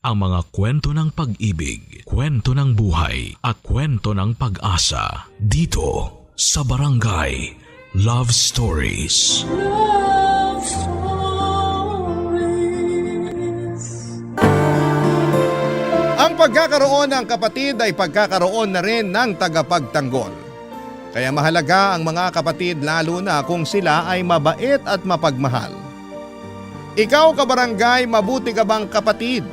ang mga kwento ng pag-ibig, kwento ng buhay at kwento ng pag-asa dito sa Barangay Love Stories. Love Stories. Ang pagkakaroon ng kapatid ay pagkakaroon na rin ng tagapagtanggol. Kaya mahalaga ang mga kapatid lalo na kung sila ay mabait at mapagmahal. Ikaw kabarangay, mabuti ka bang kapatid?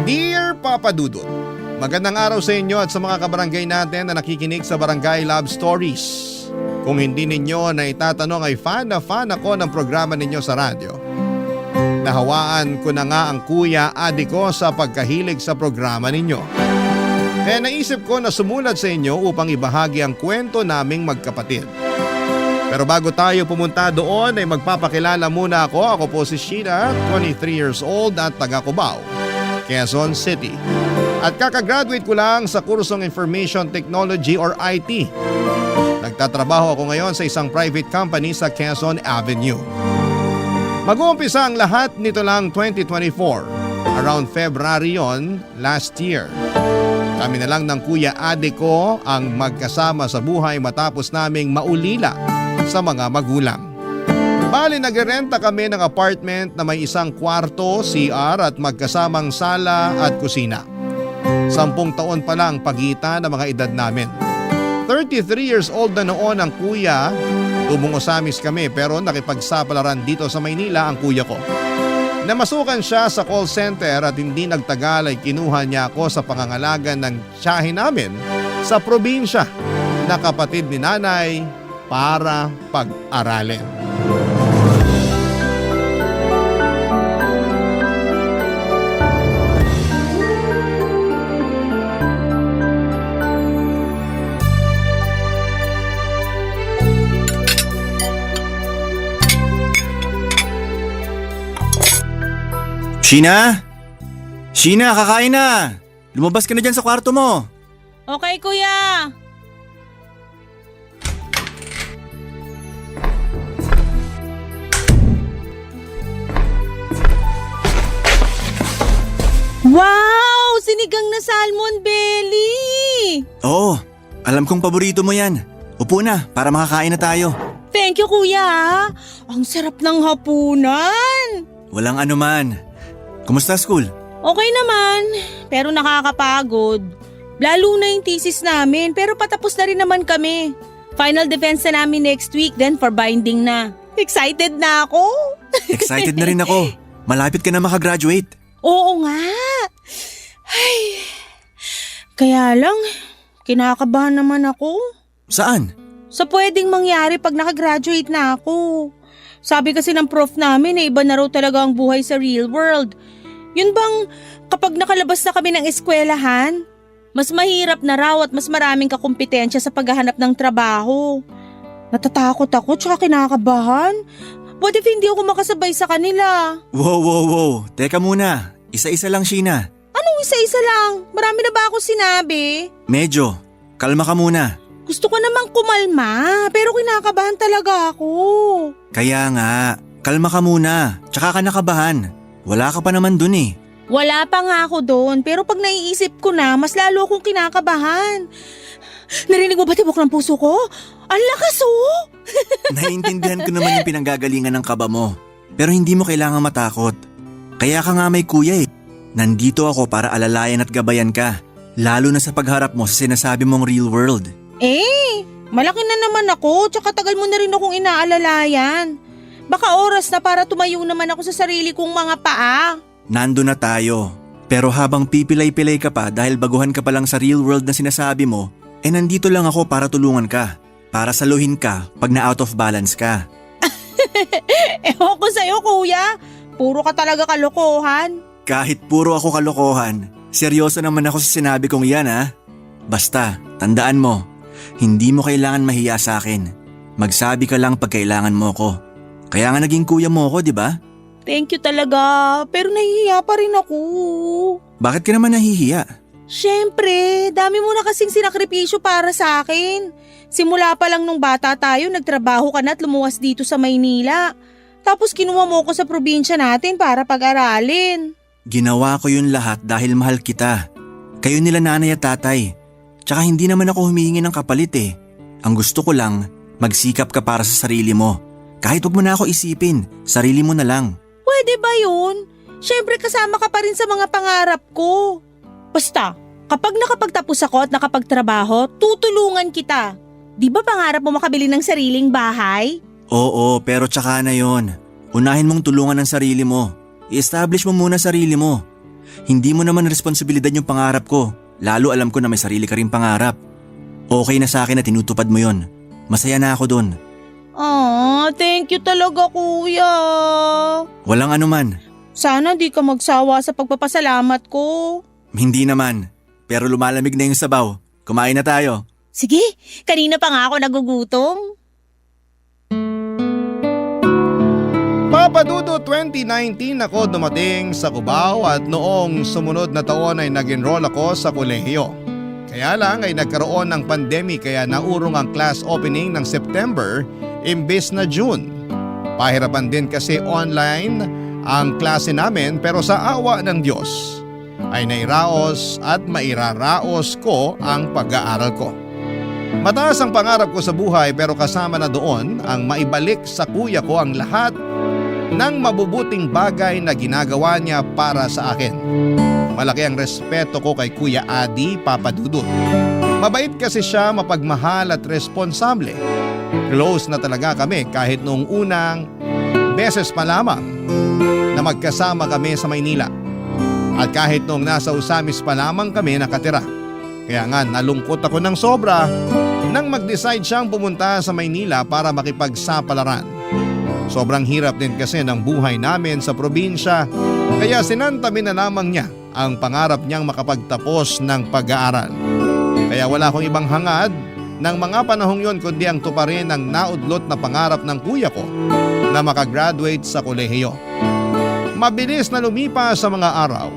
Dear Papa Dudut, magandang araw sa inyo at sa mga kabarangay natin na nakikinig sa Barangay Love Stories. Kung hindi ninyo na itatanong ay fan na fan ako ng programa ninyo sa radyo. Nahawaan ko na nga ang kuya adi ko sa pagkahilig sa programa ninyo. Kaya naisip ko na sumulat sa inyo upang ibahagi ang kwento naming magkapatid. Pero bago tayo pumunta doon ay magpapakilala muna ako. Ako po si Sheena, 23 years old at taga Cubao, Quezon City. At kakagraduate ko lang sa kursong Information Technology or IT. Nagtatrabaho ako ngayon sa isang private company sa Quezon Avenue. Mag-uumpisa ang lahat nito lang 2024. Around February yon last year. Kami na lang ng kuya ade ko ang magkasama sa buhay matapos naming maulila sa mga magulang. Bali nagrerenta kami ng apartment na may isang kwarto, CR at magkasamang sala at kusina. 10 taon pa lang pagitan ng mga edad namin. 33 years old na noon ang kuya. Tumungosamis kami pero nakipagsapalaran dito sa Maynila ang kuya ko. Namasukan siya sa call center at hindi nagtagal ay kinuha niya ako sa pangangalaga ng tiyahin namin sa probinsya na kapatid ni nanay para pag-aralin. Sheena? Sheena, kakain na! Lumabas ka na dyan sa kwarto mo. Okay, kuya. Wow! Sinigang na salmon belly! Oo, alam kong paborito mo yan. Upo na para makakain na tayo. Thank you, kuya. Ang sarap ng hapunan. Walang anuman. Kumusta school? Okay naman, pero nakakapagod. Lalo na yung thesis namin, pero patapos na rin naman kami. Final defense na namin next week, then for binding na. Excited na ako. Excited na rin ako. Malapit ka na makagraduate. Oo nga. Ay, kaya lang, kinakabahan naman ako. Saan? Sa pwedeng mangyari pag nakagraduate na ako. Sabi kasi ng prof namin na iba na raw talaga ang buhay sa real world. Yun bang kapag nakalabas na kami ng eskwelahan, mas mahirap na raw at mas maraming kakumpetensya sa paghahanap ng trabaho. Natatakot ako tsaka kinakabahan. What if hindi ako makasabay sa kanila? Wow. Teka muna. Isa-isa lang, Sheena. Anong isa-isa lang? Marami na ba ako sinabi? Medyo. Kalma ka muna. Gusto ko namang kumalma, pero kinakabahan talaga ako. Kaya nga, kalma ka muna. Tsaka ka nakabahan. Wala ka pa naman dun eh. Wala pa nga ako doon, pero pag naiisip ko na, mas lalo akong kinakabahan. Narinig mo ba tibok ng puso ko? Ang lakas oh! Naiintindihan ko naman yung pinanggagalingan ng kaba mo. Pero hindi mo kailangang matakot. Kaya ka nga may kuya eh. Nandito ako para alalayan at gabayan ka. Lalo na sa pagharap mo sa sinasabi mong real world. Malaki na naman ako, tsaka tagal mo na rin akong inaalalayan. Baka oras na para tumayo naman ako sa sarili kong mga paa. Nando na tayo. Pero habang pipilay-pilay ka pa dahil baguhan ka pa lang sa real world na sinasabi mo, nandito lang ako para tulungan ka. Para saluhin ka pag na out of balance ka. Ewan ko sa'yo kuya, puro ka talaga kalokohan. Kahit puro ako kalokohan, seryoso naman ako sa sinabi kong yan ha. Basta, tandaan mo, hindi mo kailangan mahiya sa akin. Magsabi ka lang pag kailangan mo ko. Kaya nga naging kuya mo ko, di ba? Thank you talaga, pero nahihiya pa rin ako. Bakit ka naman nahihiya? Siyempre, dami mo na kasing sinakripisyo para sa akin. Simula pa lang nung bata tayo, nagtrabaho ka na at lumuwas dito sa Maynila. Tapos kinuha mo ko sa probinsya natin para pag-aralin. Ginawa ko yun lahat dahil mahal kita. Kayo nila nanay at tatay. Tsaka hindi naman ako humihingi ng kapalit eh. Ang gusto ko lang, magsikap ka para sa sarili mo. Kahit wag mo na ako isipin, sarili mo na lang. Pwede ba yun? Siyempre kasama ka pa rin sa mga pangarap ko. Basta, kapag nakapagtapos ako at nakapagtrabaho, tutulungan kita. Di ba pangarap mo makabili ng sariling bahay? Oo, pero tsaka na yon. Unahin mong tulungan ang sarili mo. I-establish mo muna sarili mo. Hindi mo naman responsibilidad yung pangarap ko. Lalo alam ko na may sarili ka rin pangarap. Okay na sa akin na tinutupad mo yon. Masaya na ako dun. Thank you talaga kuya. Walang anuman. Sana di ka magsawa sa pagpapasalamat ko. Hindi naman. Pero lumalamig na yung sabaw. Kumain na tayo. Sige, kanina pa nga ako nagugutom. Papa Dudut, 2019 ako dumating sa Cubao at noong sumunod na taon ay nag-enroll ako sa kolehiyo. Kaya lang ay nagkaroon ng pandemic kaya naurong ang class opening ng September imbes na June. Pahirapan din kasi online ang klase namin pero sa awa ng Diyos ay nairaos at mairaraos ko ang pag-aaral ko. Mataas ang pangarap ko sa buhay pero kasama na doon ang maibalik sa kuya ko ang lahat ng mabubuting bagay na ginagawa niya para sa akin. Malaki ang respeto ko kay Kuya Adi, Papa Dudut. Mabait kasi siya, mapagmahal at responsable. Close na talaga kami kahit noong unang beses pa lamang na magkasama kami sa Maynila. At kahit noong nasa Usamis pa lamang kami nakatira. Kaya nga nalungkot ako ng sobra nang mag-decide siyang pumunta sa Maynila para makipagsapalaran. Sobrang hirap din kasi ng buhay namin sa probinsya kaya sinantabi na lamang niya ang pangarap niyang makapagtapos ng pag-aaral. Kaya wala akong ibang hangad ng mga panahong yon kundi ang tuparin ang naudlot na pangarap ng kuya ko na makagraduate sa kolehiyo. Mabilis na lumipas sa mga araw.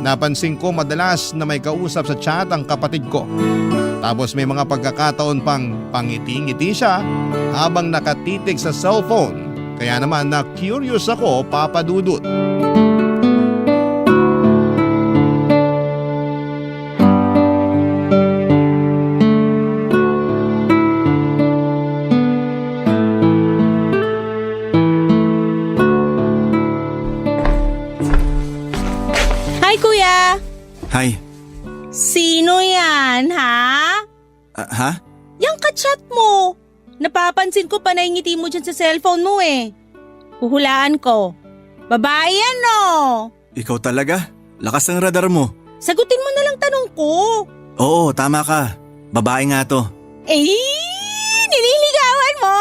Napansin ko madalas na may kausap sa chat ang kapatid ko. Tapos may mga pagkakataon pang pangiti-ngiti siya habang nakatitig sa cellphone. Kaya naman na-curious ako, Papa Dudut. Hi kuya! Hi. Sino yan ha? Ha? Yang ka-chat mo. Napapansin ko pa naingiti mo dyan sa cellphone mo eh. Huhulaan ko. Babae yan no? Ikaw talaga? Lakas ng radar mo. Sagutin mo na lang tanong ko. Oo, tama ka. Babae nga to. Nililigawan mo?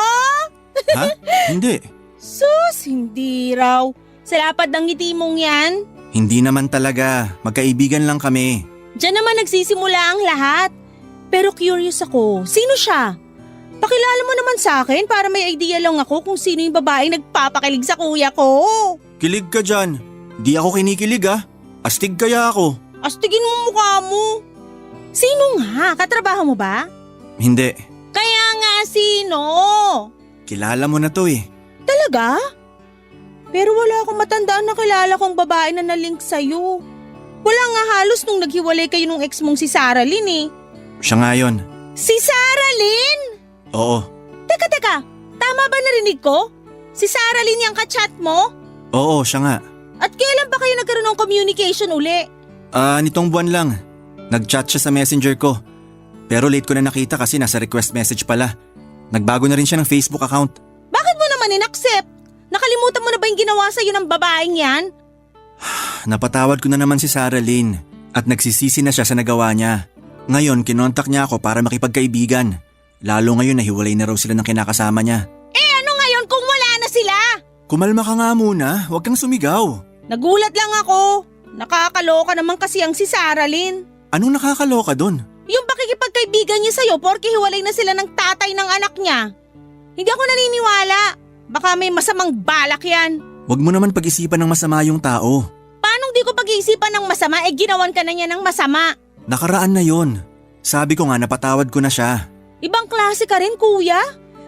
Ha? Hindi. Sus, hindi raw. Sa lapad ng ngiti mong yan. Hindi naman talaga. Magkaibigan lang kami. Diyan naman nagsisimula ang lahat. Pero curious ako, sino siya? Pakilala mo naman sa akin para may idea lang ako kung sino yung babaeng nagpapakilig sa kuya ko. Kilig ka dyan. Di ako kinikilig ah. Astig kaya ako. Astigin mo mukha mo. Sino nga? Katrabaho mo ba? Hindi. Kaya nga sino? Kilala mo na to eh. Talaga? Pero wala akong matandaan na kilala kong babae na nalink sa'yo. Wala nga halos nung naghiwalay kayo nung ex mong si Sarah Lynn eh. Siya nga yun. Si Sarah Lynn? Oo. Teka, tama ba narinig ko? Si Sarah Lynn yung ka-chat mo? Oo, siya nga. At kailan ba kayo nagkaroon ng communication uli? Nitong buwan lang. Nag-chat siya sa messenger ko. Pero late ko na nakita kasi nasa request message pala. Nagbago na rin siya ng Facebook account. Bakit mo naman in-accept? Nakalimutan mo na ba yung ginawa sa'yo ng babaeng yan? Napatawad ko na naman si Sarah Lynn at nagsisisi na siya sa nagawa niya. Ngayon, kinontak niya ako para makipagkaibigan. Lalo ngayon nahiwalay na raw sila ng kinakasama niya. Ano ngayon kung wala na sila? Kumalma ka nga muna, huwag kang sumigaw. Nagulat lang ako. Nakakaloka naman kasi ang si Sarah Lynn. Anong nakakaloka dun? Yung pakikipagkaibigan niya sa'yo porke hiwalay na sila ng tatay ng anak niya. Hindi ako naniniwala. Baka may masamang balak yan. Huwag mo naman pag-isipan ng masama yung tao. Paano di ko pag-iisipan ng masama ginawan ka na niya ng masama? Nakaraan na yon. Sabi ko nga napatawad ko na siya. Ibang klase ka rin kuya.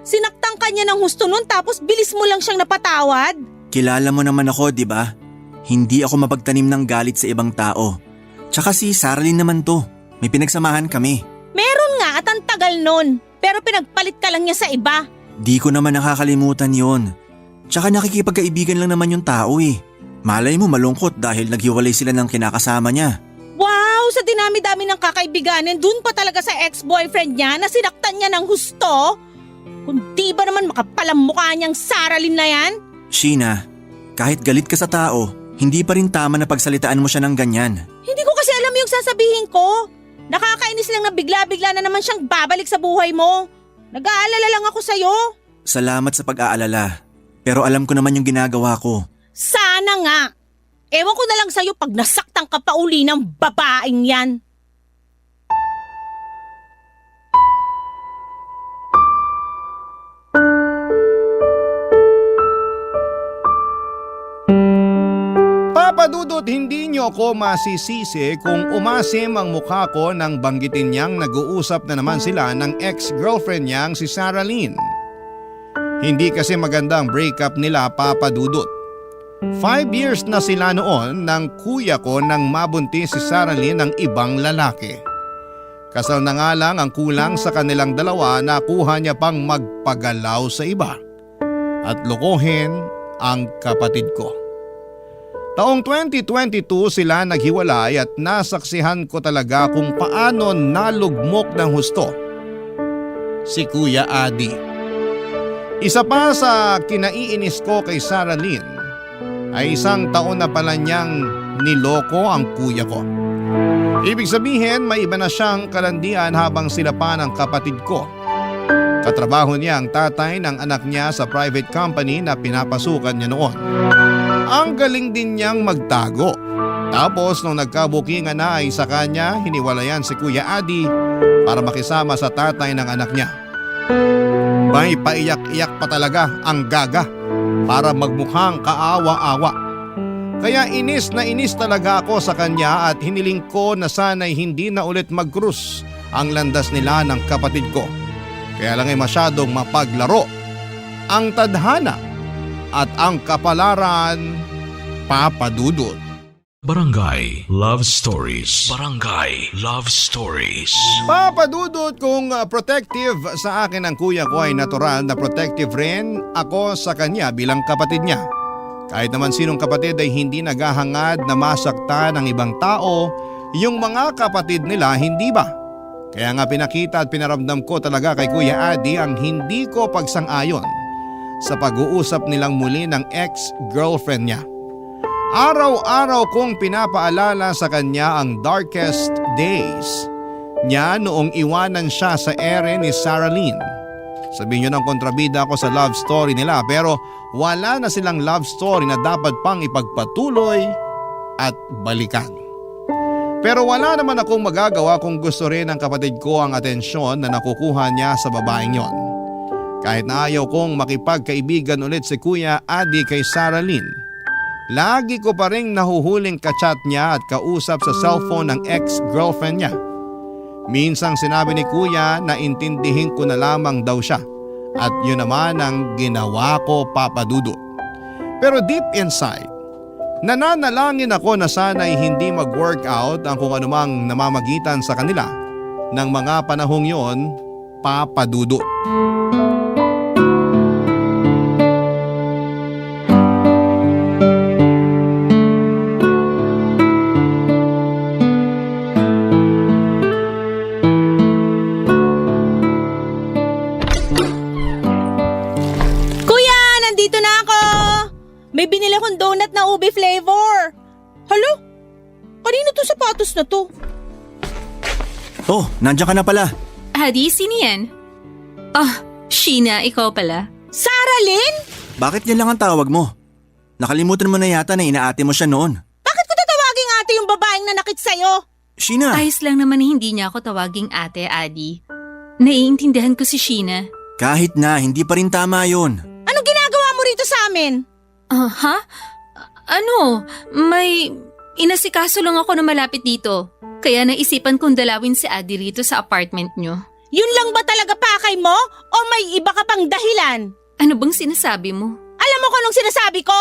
Sinaktan ka niya ng husto nun tapos bilis mo lang siyang napatawad? Kilala mo naman ako, di ba? Hindi ako mapagtanim ng galit sa ibang tao. Tsaka si Saralyn naman to. May pinagsamahan kami. Meron nga at ang tagal nun. Pero pinagpalit ka lang niya sa iba. Di ko naman nakakalimutan yon. Tsaka nakikipagkaibigan lang naman yung tao eh. Malay mo malungkot dahil naghiwalay sila ng kinakasama niya. Wow, sa dinami-dami ng kakaibiganin, dun pa talaga sa ex-boyfriend niya na sinaktan niya ng husto? Kung di ba naman makapalang mukha niyang Saralyn na yan? Sheena, kahit galit ka sa tao, hindi pa rin tama na pagsalitaan mo siya ng ganyan. Hindi ko kasi alam yung sasabihin ko. Nakakainis lang na bigla-bigla na naman siyang babalik sa buhay mo. Nag-aalala lang ako sa'yo. Salamat sa pag-aalala. Pero alam ko naman yung ginagawa ko. Sana nga. Ewan ko na lang sa'yo pag nasaktan ka pa uli ng babaeng yan. Papa Dudut, hindi niyo ako masisisi kung umasim ang mukha ko nang banggitin niyang nag-uusap na naman sila ng ex-girlfriend niyang si Saralyn. Hindi kasi maganda ang breakup nila, Papa Dudut. 5 years na sila noon nang kuya ko nang mabuntis si Saralyn ng ibang lalaki. Kasal na nga lang ang kulang sa kanilang dalawa na kuha niya pang magpagalaw sa iba at lokohin ang kapatid ko. Taong 2022 sila naghiwalay at nasaksihan ko talaga kung paano nalugmok ng husto si Kuya Adi. Isa pa sa kinaiinis ko kay Saralyn ay 1 taon na pala niyang niloko ang kuya ko. Ibig sabihin may iba na siyang kalandian habang sila pa ng kapatid ko. Katrabaho niya ang tatay ng anak niya sa private company na pinapasukan niya noon. Ang galing din niyang magtago. Tapos nung nagkabukingan na ay sa kanya hiniwalayan si Kuya Adi para makisama sa tatay ng anak niya. May paiyak-iyak pa talaga ang gaga para magmukhang kaawa-awa. Kaya inis na inis talaga ako sa kanya at hiniling ko na sana'y hindi na ulit mag-cruise ang landas nila ng kapatid ko. Kaya lang ay masyadong mapaglaro ang tadhana at ang kapalaran, Papa Dudut. Barangay Love Stories. Barangay Love Stories. Papa Dudut, kung protective sa akin ang kuya ko ay natural na protective rin ako sa kanya bilang kapatid niya. Kahit naman sinong kapatid ay hindi naghahangad na masaktan ng ibang tao, yung mga kapatid nila hindi ba? Kaya nga pinakita at pinaramdam ko talaga kay Kuya Adi ang hindi ko pagsang-ayon sa pag-uusap nilang muli ng ex-girlfriend niya. Araw-araw kong pinapaalala sa kanya ang darkest days niya noong iwanan siya sa ere ni Saralyn. Sabihin niyo ng kontrabida ako sa love story nila pero wala na silang love story na dapat pang ipagpatuloy at balikan. Pero wala naman akong magagawa kung gusto rin ng kapatid ko ang atensyon na nakukuha niya sa babaeng yon. Kahit na ayaw kong makipagkaibigan ulit si Kuya Adi kay Saralyn, lagi ko pa rin nahuhuling kachat niya at kausap sa cellphone ng ex-girlfriend niya. Minsang sinabi ni Kuya na intindihin ko na lamang daw siya at yun naman ang ginawa ko, Papa Dudut. Pero deep inside, nananalangin ako na sana'y hindi mag-workout ang kung anumang namamagitan sa kanila ng mga panahong yon, Papa Dudut. May binili akong donut na ube flavor. Halo? Kanino to sapatos na to? Oh, nandiyan ka na pala. Adi, sino yan? Sheena, ikaw pala. Saralyn? Bakit yan lang ang tawag mo? Nakalimutan mo na yata na inaate mo siya noon. Bakit ko tatawaging ate yung babaeng nanakit sa'yo? Sheena! Ayos lang naman hindi niya ako tawaging ate, Adi. Naiintindihan ko si Sheena. Kahit na, hindi pa rin tama yun. Anong ginagawa mo rito sa amin? Ha? Ano? May inasikaso lang ako na malapit dito. Kaya naisipan kong dalawin si Adi rito sa apartment nyo. Yun lang ba talaga pakay mo? O may iba ka pang dahilan? Ano bang sinasabi mo? Alam mo kung anong sinasabi ko?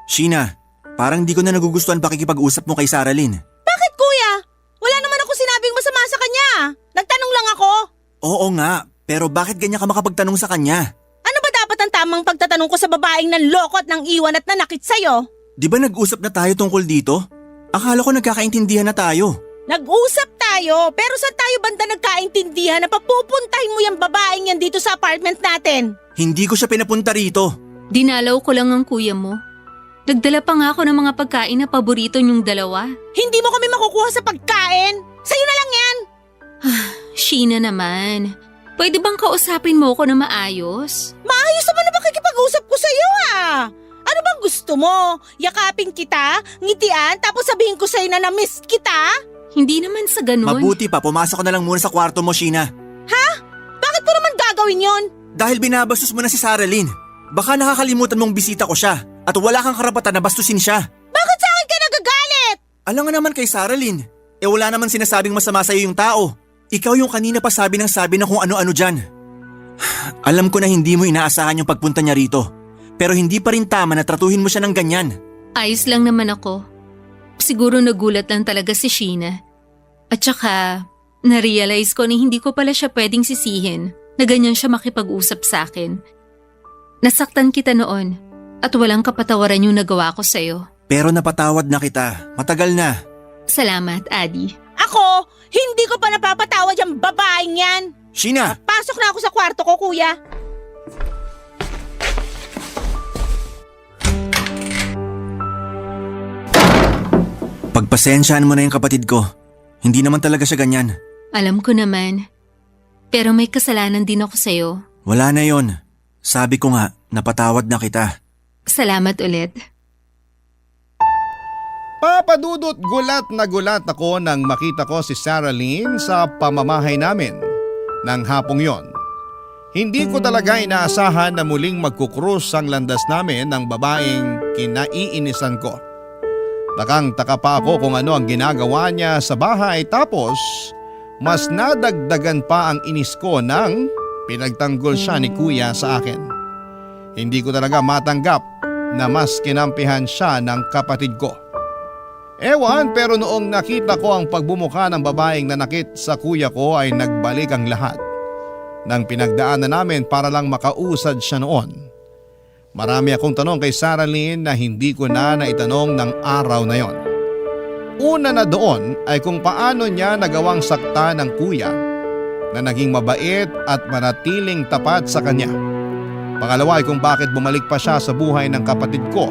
Sheena, parang di ko na nagugustuhan pakikipag-usap mo kay Saralyn. Bakit kuya? Wala naman ako sinabing masama sa kanya. Nagtanong lang ako. Oo nga, pero bakit ganyan ka makapagtanong sa kanya? Ano ba dapat ang tamang pagtatanong ko sa babaeng nanloko at nang iwan at nanakit sa'yo? Di ba nag-usap na tayo tungkol dito? Akala ko nagkakaintindihan na tayo. Nag-usap tayo, pero saan tayo banda nagkaintindihan na papupuntahin mo yung babaeng yan dito sa apartment natin? Hindi ko siya pinapunta rito. Dinalaw ko lang ang kuya mo. Nagdala pa nga ako ng mga pagkain na paborito niyong dalawa. Hindi mo kami makukuha sa pagkain. Sa'yo na lang yan. Sheena naman. Pwede bang kausapin mo ako na maayos? Maayos naman na makikipag-usap ko sa'yo Ano bang gusto mo? Yakapin kita, ngitian, tapos sabihin ko sa'yo na na-miss kita? Hindi naman sa ganun. Mabuti pa, pumasok ka na lang muna sa kwarto mo, Sheena. Bakit ko naman gagawin yon? Dahil binabastos mo na si Saralyn. Baka nakakalimutan mong bisita ko siya at wala kang karapatan na bastusin siya. Bakit sa akin ka nagagalit? Alam nga naman kay Saralyn, wala naman sinasabing masama sa'yo yung tao. Ikaw yung kanina pa sabi na kung ano-ano dyan. Alam ko na hindi mo inaasahan yung pagpunta niya rito. Pero hindi pa rin tama na tratuhin mo siya ng ganyan. Ayos lang naman ako. Siguro nagulat lang talaga si Sheena. At saka, na-realize ko na hindi ko pala siya pwedeng sisihin na ganyan siya makipag-usap sa akin. Nasaktan kita noon at walang kapatawaran yung nagawa ko sa'yo. Pero napatawad na kita. Matagal na. Salamat, Adi. Ako, hindi ko pa napapatawad yung babaeng yan. Sheena! Pasok na ako sa kwarto ko, kuya. Pagpasensyahan mo na yung kapatid ko. Hindi naman talaga siya ganyan. Alam ko naman. Pero may kasalanan din ako sa'yo. Wala na yon. Sabi ko nga, napatawad na kita. Salamat ulit. Papadudot, gulat na gulat ako nang makita ko si Saralyn sa pamamahay namin ng hapong yon. Hindi ko talaga inaasahan na muling magkukrus ang landas namin ng babaeng kinaiinisan ko. Takang-taka pa ako kung ano ang ginagawa niya sa bahay, tapos mas nadagdagan pa ang inis ko nang pinagtanggol siya ni kuya sa akin. Hindi ko talaga matanggap na mas kinampihan siya ng kapatid ko. Ewan, pero noong nakita ko ang pagbumuka ng babaeng nanakit sa kuya ko ay nagbalik ang lahat ng pinagdaanan namin para lang makausad siya noon. Marami akong tanong kay Saralyn na hindi ko na naitanong ng araw na yon. Una na doon ay kung paano niya nagawang sakta ng kuya na naging mabait at manatiling tapat sa kanya. Pangalawa ay kung bakit bumalik pa siya sa buhay ng kapatid ko.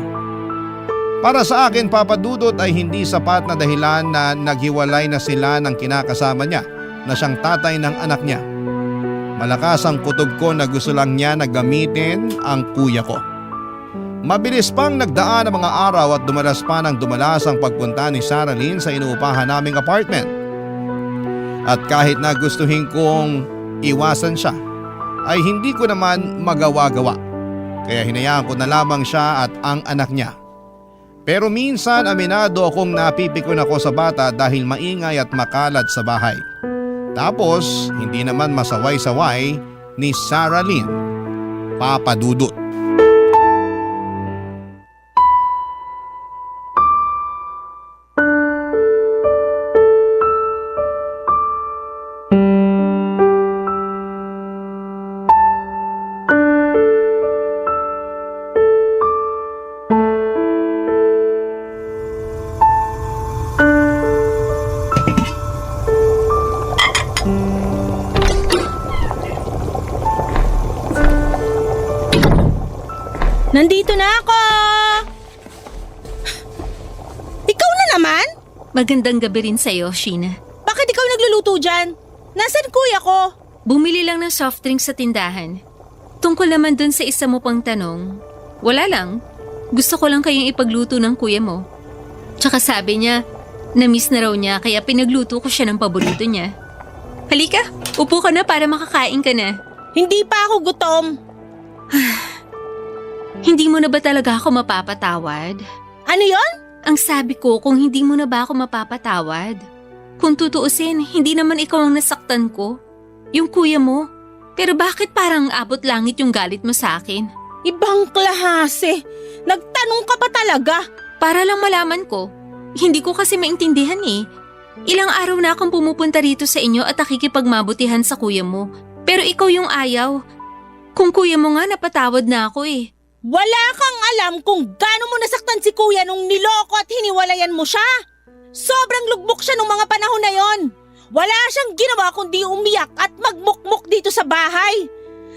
Para sa akin, papadudot, ay hindi sapat na dahilan na naghiwalay na sila ng kinakasama niya na siyang tatay ng anak niya. Malakas ang kutob ko na gusto lang niya na gamitin ang kuya ko. Mabilis pang nagdaan ang mga araw at dumalas pa ng dumalas ang pagpunta ni Saralyn sa inuupahan naming apartment. At kahit na gustuhin kong iwasan siya, ay hindi ko naman magawa-gawa. Kaya hinayaan ko na lamang siya at ang anak niya. Pero minsan aminado akong napipikon ako sa bata dahil maingay at makalat sa bahay. Tapos hindi naman masaway-saway ni Saralyn, papadudot. Nandito na ako! Ikaw na naman? Magandang gabi rin sa'yo, Sheena. Bakit ikaw nagluluto dyan? Nasaan kuya ko? Bumili lang ng soft drink sa tindahan. Tungkol naman dun sa isa mo pang tanong, wala lang. Gusto ko lang kayong ipagluto ng kuya mo. Tsaka sabi niya, na-miss na raw niya kaya pinagluto ko siya ng paborito niya. Halika, upo ka na para makakain ka na. Hindi pa ako gutom. Hindi mo na ba talaga ako mapapatawad? Ano yon? Ang sabi ko, kung hindi mo na ba ako mapapatawad? Kung tutuusin, hindi naman ikaw ang nasaktan ko. yung kuya mo. Pero bakit parang abot langit yung galit mo sa akin? Ibang klase. Nagtanong ka ba talaga? Para lang malaman ko. Hindi ko kasi maintindihan eh. Ilang araw na akong pumupunta rito sa inyo at nakikipagmabutihan sa kuya mo. Pero ikaw yung ayaw. Kung kuya mo nga napatawad na ako eh. Wala kang alam kung gaano mo nasaktan si kuya nung niloko at hiniwalayan mo siya. Sobrang lugbok siya nung mga panahon na yon. Wala siyang ginawa kundi umiyak at magmukmuk dito sa bahay.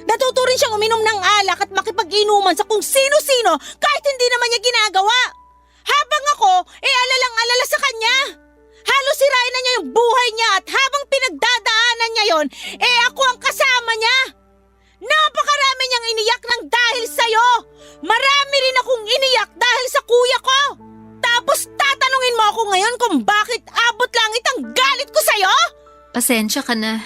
Natuto rin siyang uminom ng alak at makipag-inuman sa kung sino-sino kahit hindi naman niya ginagawa. Habang ako, alalang-alala sa kanya. Halos sirain na niya yung buhay niya at habang pinagdadaanan niya yon, ako ang kasama niya. Napakarami niyang iniyak ng dahil sa'yo. Marami rin akong iniyak dahil sa kuya ko. Tapos tatanungin mo ako ngayon kung bakit abot langit ang galit ko sa'yo? Pasensya ka na.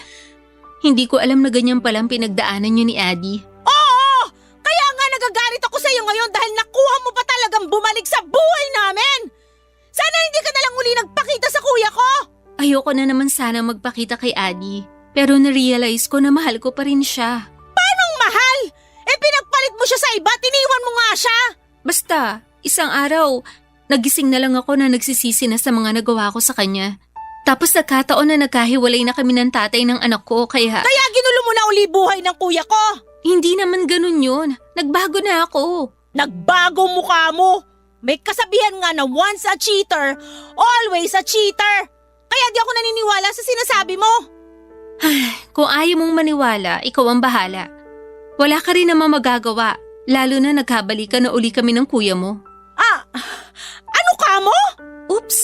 Hindi ko alam na ganyan palang pinagdaanan niyo ni Adi. Oo! Kaya nga nagagalit ako sa'yo ngayon dahil nakuha mo pa talagang bumalik sa buhay namin. Sana hindi ka nalang uli nagpakita sa kuya ko. Ayoko na naman sana magpakita kay Adi. Pero na-realize ko na mahal ko pa rin siya. Anong mahal? Pinagpalit mo siya sa iba, tiniwan mo nga siya. Basta, isang araw, nagising na lang ako na nagsisisi na sa mga nagawa ko sa kanya. Tapos nagkataon na nagkahiwalay na kami ng tatay ng anak ko kaya Ginulo mo na uli buhay ng kuya ko. hindi naman ganun yun. Nagbago na ako. Nagbago mukha mo. May kasabihan nga na once a cheater, always a cheater. Kaya di ako naniniwala sa sinasabi mo. Kung ayaw mong maniwala, ikaw ang bahala. Wala ka rin naman magagawa, lalo na nagkabalikan na uli kami ng kuya mo. Ano ka mo? Oops!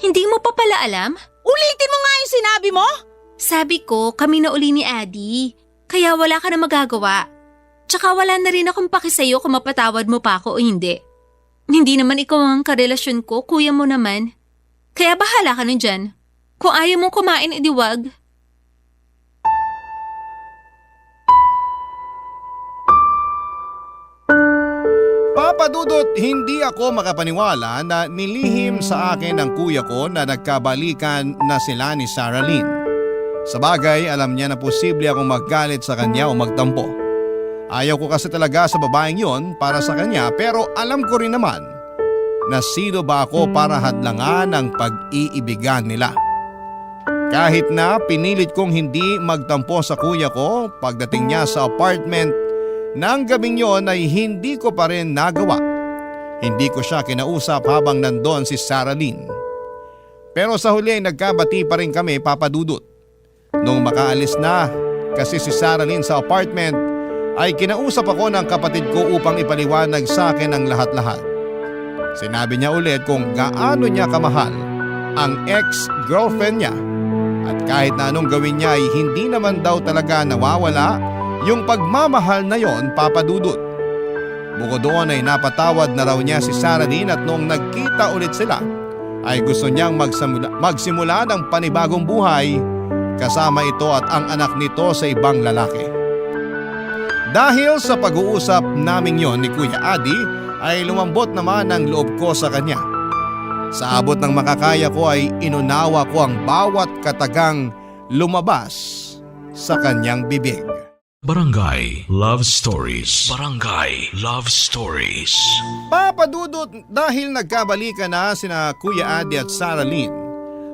Hindi mo pa pala alam? Ulitin mo nga yung sinabi mo. Sabi ko, kami na uli ni Adi. Kaya wala ka na magagawa. Tsaka wala na rin akong paki sa'yo kung mapatawad mo pa ako o hindi. Hindi naman ikaw ang karelasyon ko, kuya mo naman. Kaya bahala ka na dyan. Kung ayaw mong kumain, edi wag. Papa Dudut, hindi ako makapaniwala na nilihim sa akin ng kuya ko na nagkabalikan na sila ni Sarah Lynn. Sa bagay, alam niya na posible akong magalit sa kanya o magtampo. Ayaw ko kasi talaga sa babaeng yon para sa kanya pero alam ko rin naman na sino ba ako para hadlangan ang pag-iibigan nila. Kahit na pinilit kong hindi magtampo sa kuya ko pagdating niya sa apartment nang gabing yon ay hindi ko pa rin nagawa. Hindi ko siya kinausap habang nandon si Sarah Lynn. Pero sa huli ay nagkabati pa rin kami, Papa Dudut. Nung makaalis na kasi si Sarah Lynn sa apartment ay kinausap ako ng kapatid ko upang ipaliwanag sa akin ang lahat-lahat. Sinabi niya ulit kung gaano niya kamahal ang ex-girlfriend niya at kahit na anong gawin niya ay hindi naman daw talaga nawawala yung pagmamahal na yon, Papa Dudut. Bukod doon ay napatawad na raw niya si Sarah Lynn at noong nagkita ulit sila ay gusto niyang magsimula ng panibagong buhay kasama ito at ang anak nito sa ibang lalaki. Dahil sa pag-uusap naming yon ni Kuya Adi ay lumambot naman ang loob ko sa kanya. Sa abot ng makakaya ko ay inunawa ko ang bawat katagang lumabas sa kanyang bibig. Barangay Love Stories. Barangay Love Stories. Papa Dudut, dahil nagkabalikan na sina Kuya Adi at Sarah Lynn,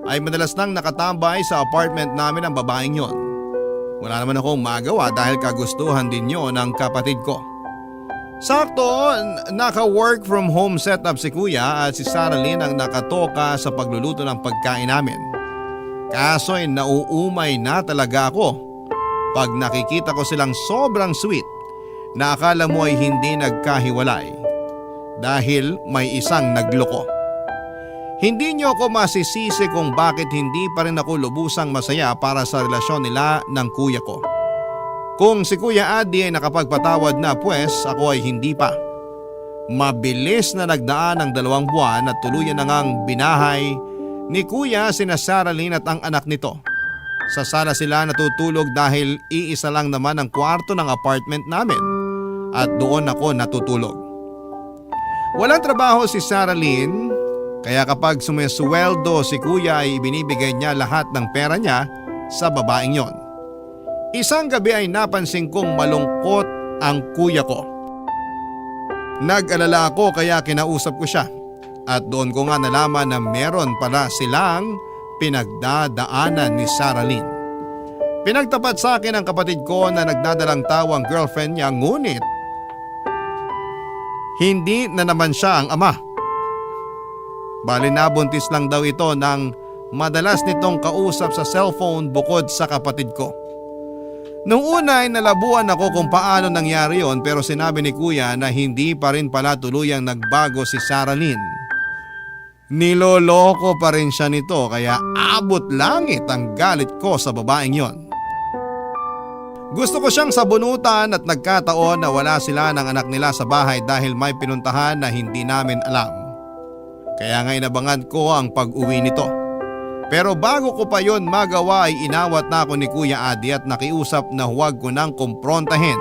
ay madalas nang nakatambay sa apartment namin ang babaeng yon. Wala naman akong magawa dahil kagustuhan din yon ng kapatid ko. Sakto, naka-work from home setup si Kuya at si Sarah Lynn ang nakatoka sa pagluluto ng pagkain namin. Kaso ay nauumay na talaga ako pag nakikita ko silang sobrang sweet na akala mo ay hindi nagkahiwalay dahil may isang nagloko. Hindi niyo ako masisisi kung bakit hindi pa rin ako lubusang masaya para sa relasyon nila ng kuya ko. Kung si Kuya Adi ay nakapagpatawad na pwes ako ay hindi pa. Mabilis na nagdaan ang 2 buwan at tuluyan na ngang binahay ni Kuya sina Sarah Lynn at ang anak nito. Sa sala sila natutulog dahil iisa lang naman ang kwarto ng apartment namin at doon ako natutulog. Walang trabaho si Sarah Lynn kaya kapag sumisweldo si Kuya ay ibinibigay niya lahat ng pera niya sa babaeng yon. Isang gabi ay napansin kong malungkot ang kuya ko. Nag-alala ako kaya kinausap ko siya at doon ko nga nalaman na meron pala silang pinagdadaanan ni Saralyn. Pinagtapat sa akin ang kapatid ko na nagdadalang tawa ang girlfriend niya ngunit hindi na naman siya ang ama. Bali nabuntis lang daw ito ng madalas nitong kausap sa cellphone bukod sa kapatid ko. Nung una ay nalabuan ako kung paano nangyari yon pero sinabi ni kuya na hindi pa rin pala tuluyang nagbago si Saralyn. Niloloko pa rin siya nito kaya abot langit ang galit ko sa babaeng yon. Gusto ko siyang sabunutan at nagkataon na wala sila ng anak nila sa bahay dahil may pinuntahan na hindi namin alam. Kaya nga inabangan ko ang pag-uwi nito. Pero bago ko pa yon magawa ay inawat na ako ni Kuya Adi at nakiusap na huwag ko nang kumprontahin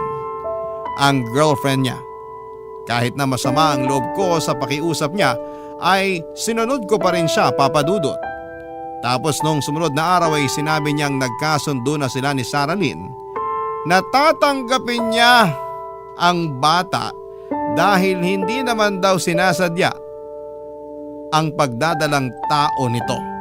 ang girlfriend niya. Kahit na masama ang loob ko sa pakiusap niya ay sinunod ko pa rin siya, Papa Dudut. Tapos nung sumunod na araw ay sinabi niyang nagkasundo na sila ni Saralyn na tatanggapin niya ang bata dahil hindi naman daw sinasadya ang pagdadalang tao nito.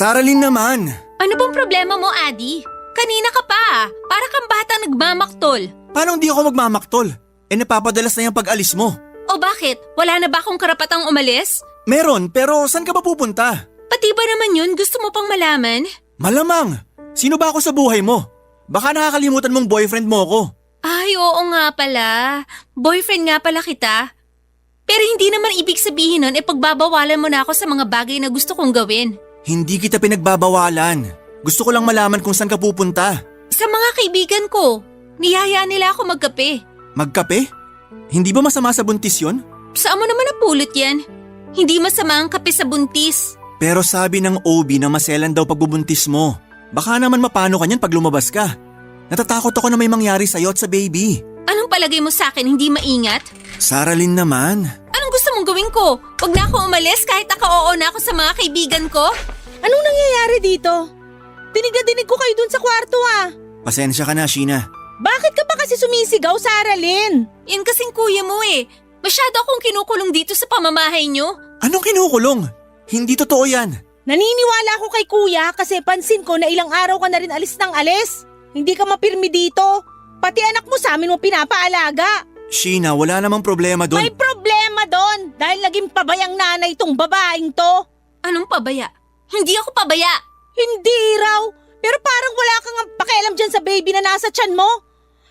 Saralyn naman! Ano bang problema mo, Adi? Kanina ka pa. Para kang batang nagmamaktol. Paano hindi ako magmamaktol? Napapadalas na yung pag-alis mo. O bakit? Wala na ba akong karapatang umalis? Meron, pero saan ka ba pupunta? Pati ba naman yun gusto mo pang malaman? Malamang! Sino ba ako sa buhay mo? Baka nakakalimutan mong boyfriend mo ko. Ay, oo nga pala. Boyfriend nga pala kita. Pero hindi naman ibig sabihin nun pagbabawalan mo na ako sa mga bagay na gusto kong gawin. Hindi kita pinagbabawalan. Gusto ko lang malaman kung saan ka pupunta. Sa mga kaibigan ko, niyaya nila ako magkape. Magkape? Hindi ba masama sa buntis yon? Saan mo naman napulot yan? Hindi masama ang kape sa buntis. Pero sabi ng OB na maselan daw pagbubuntis mo. Baka naman mapano ka niyan pag lumabas ka. Natatakot ako na may mangyari sa'yo at sa baby. Anong palagay mo sa akin, hindi maingat? Saralyn naman. Anong gusto mong gawin ko? Huwag na ako umalis kahit naka-oo na ako sa mga kaibigan ko? Anong nangyayari dito? Dinig na dinig ko kayo dun sa kwarto Pasensya ka na, Sheena. Bakit ka pa kasi sumisigaw, Saralyn? Yan kasing kuya mo Masyado akong kinukulong dito sa pamamahay nyo. Anong kinukulong? Hindi totoo yan. Naniniwala ako kay kuya kasi pansin ko na ilang araw ka na rin alis ng alis. Hindi ka mapirmi dito. Pati anak mo sa amin mo pinapaalaga. Sheena, wala namang problema doon. May problema doon dahil naging pabayang nanay tong babaeng to. Anong pabaya? Hindi ako pabaya. Hindi raw. Pero parang wala kang pakialam dyan sa baby na nasa tiyan mo.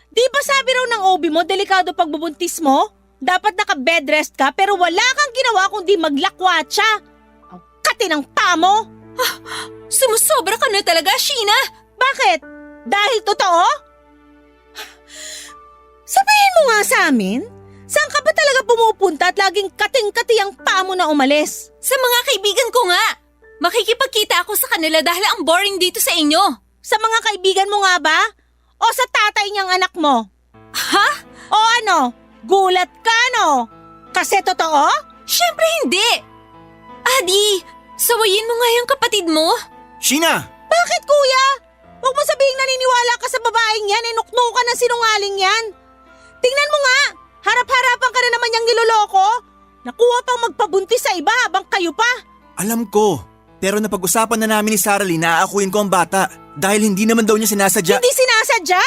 Di ba sabi raw ng OB mo, delikado pagbubuntis mo? Dapat naka-bed rest ka pero wala kang ginawa kundi maglakwatsa. Ang kati ng paa mo. Sumusobra ka na talaga, Sheena. Bakit? Dahil totoo? Sabihin mo nga sa amin, saan ka ba talaga pumupunta at laging kating-kati ang paa mo na umalis? Sa mga kaibigan ko nga. Makikipagkita ako sa kanila dahil ang boring dito sa inyo. Sa mga kaibigan mo nga ba? O sa tatay niyang anak mo? Ha? O ano? Gulat ka no? Kasi totoo? Siyempre hindi. Adi, sawayin mo nga yung kapatid mo. Sheena! Bakit kuya? Huwag mo sabihing naniniwala ka sa babaeng yan, nuknukan na sinungaling yan. Tingnan mo nga, harap-harapan ka na naman niyang niloloko. Nakuha pang magpabuntis sa iba habang kayo pa. Alam ko, pero napag-usapan na namin ni Saralyn na aakuin ko ang bata dahil hindi naman daw niya sinasadya. Hindi sinasadya?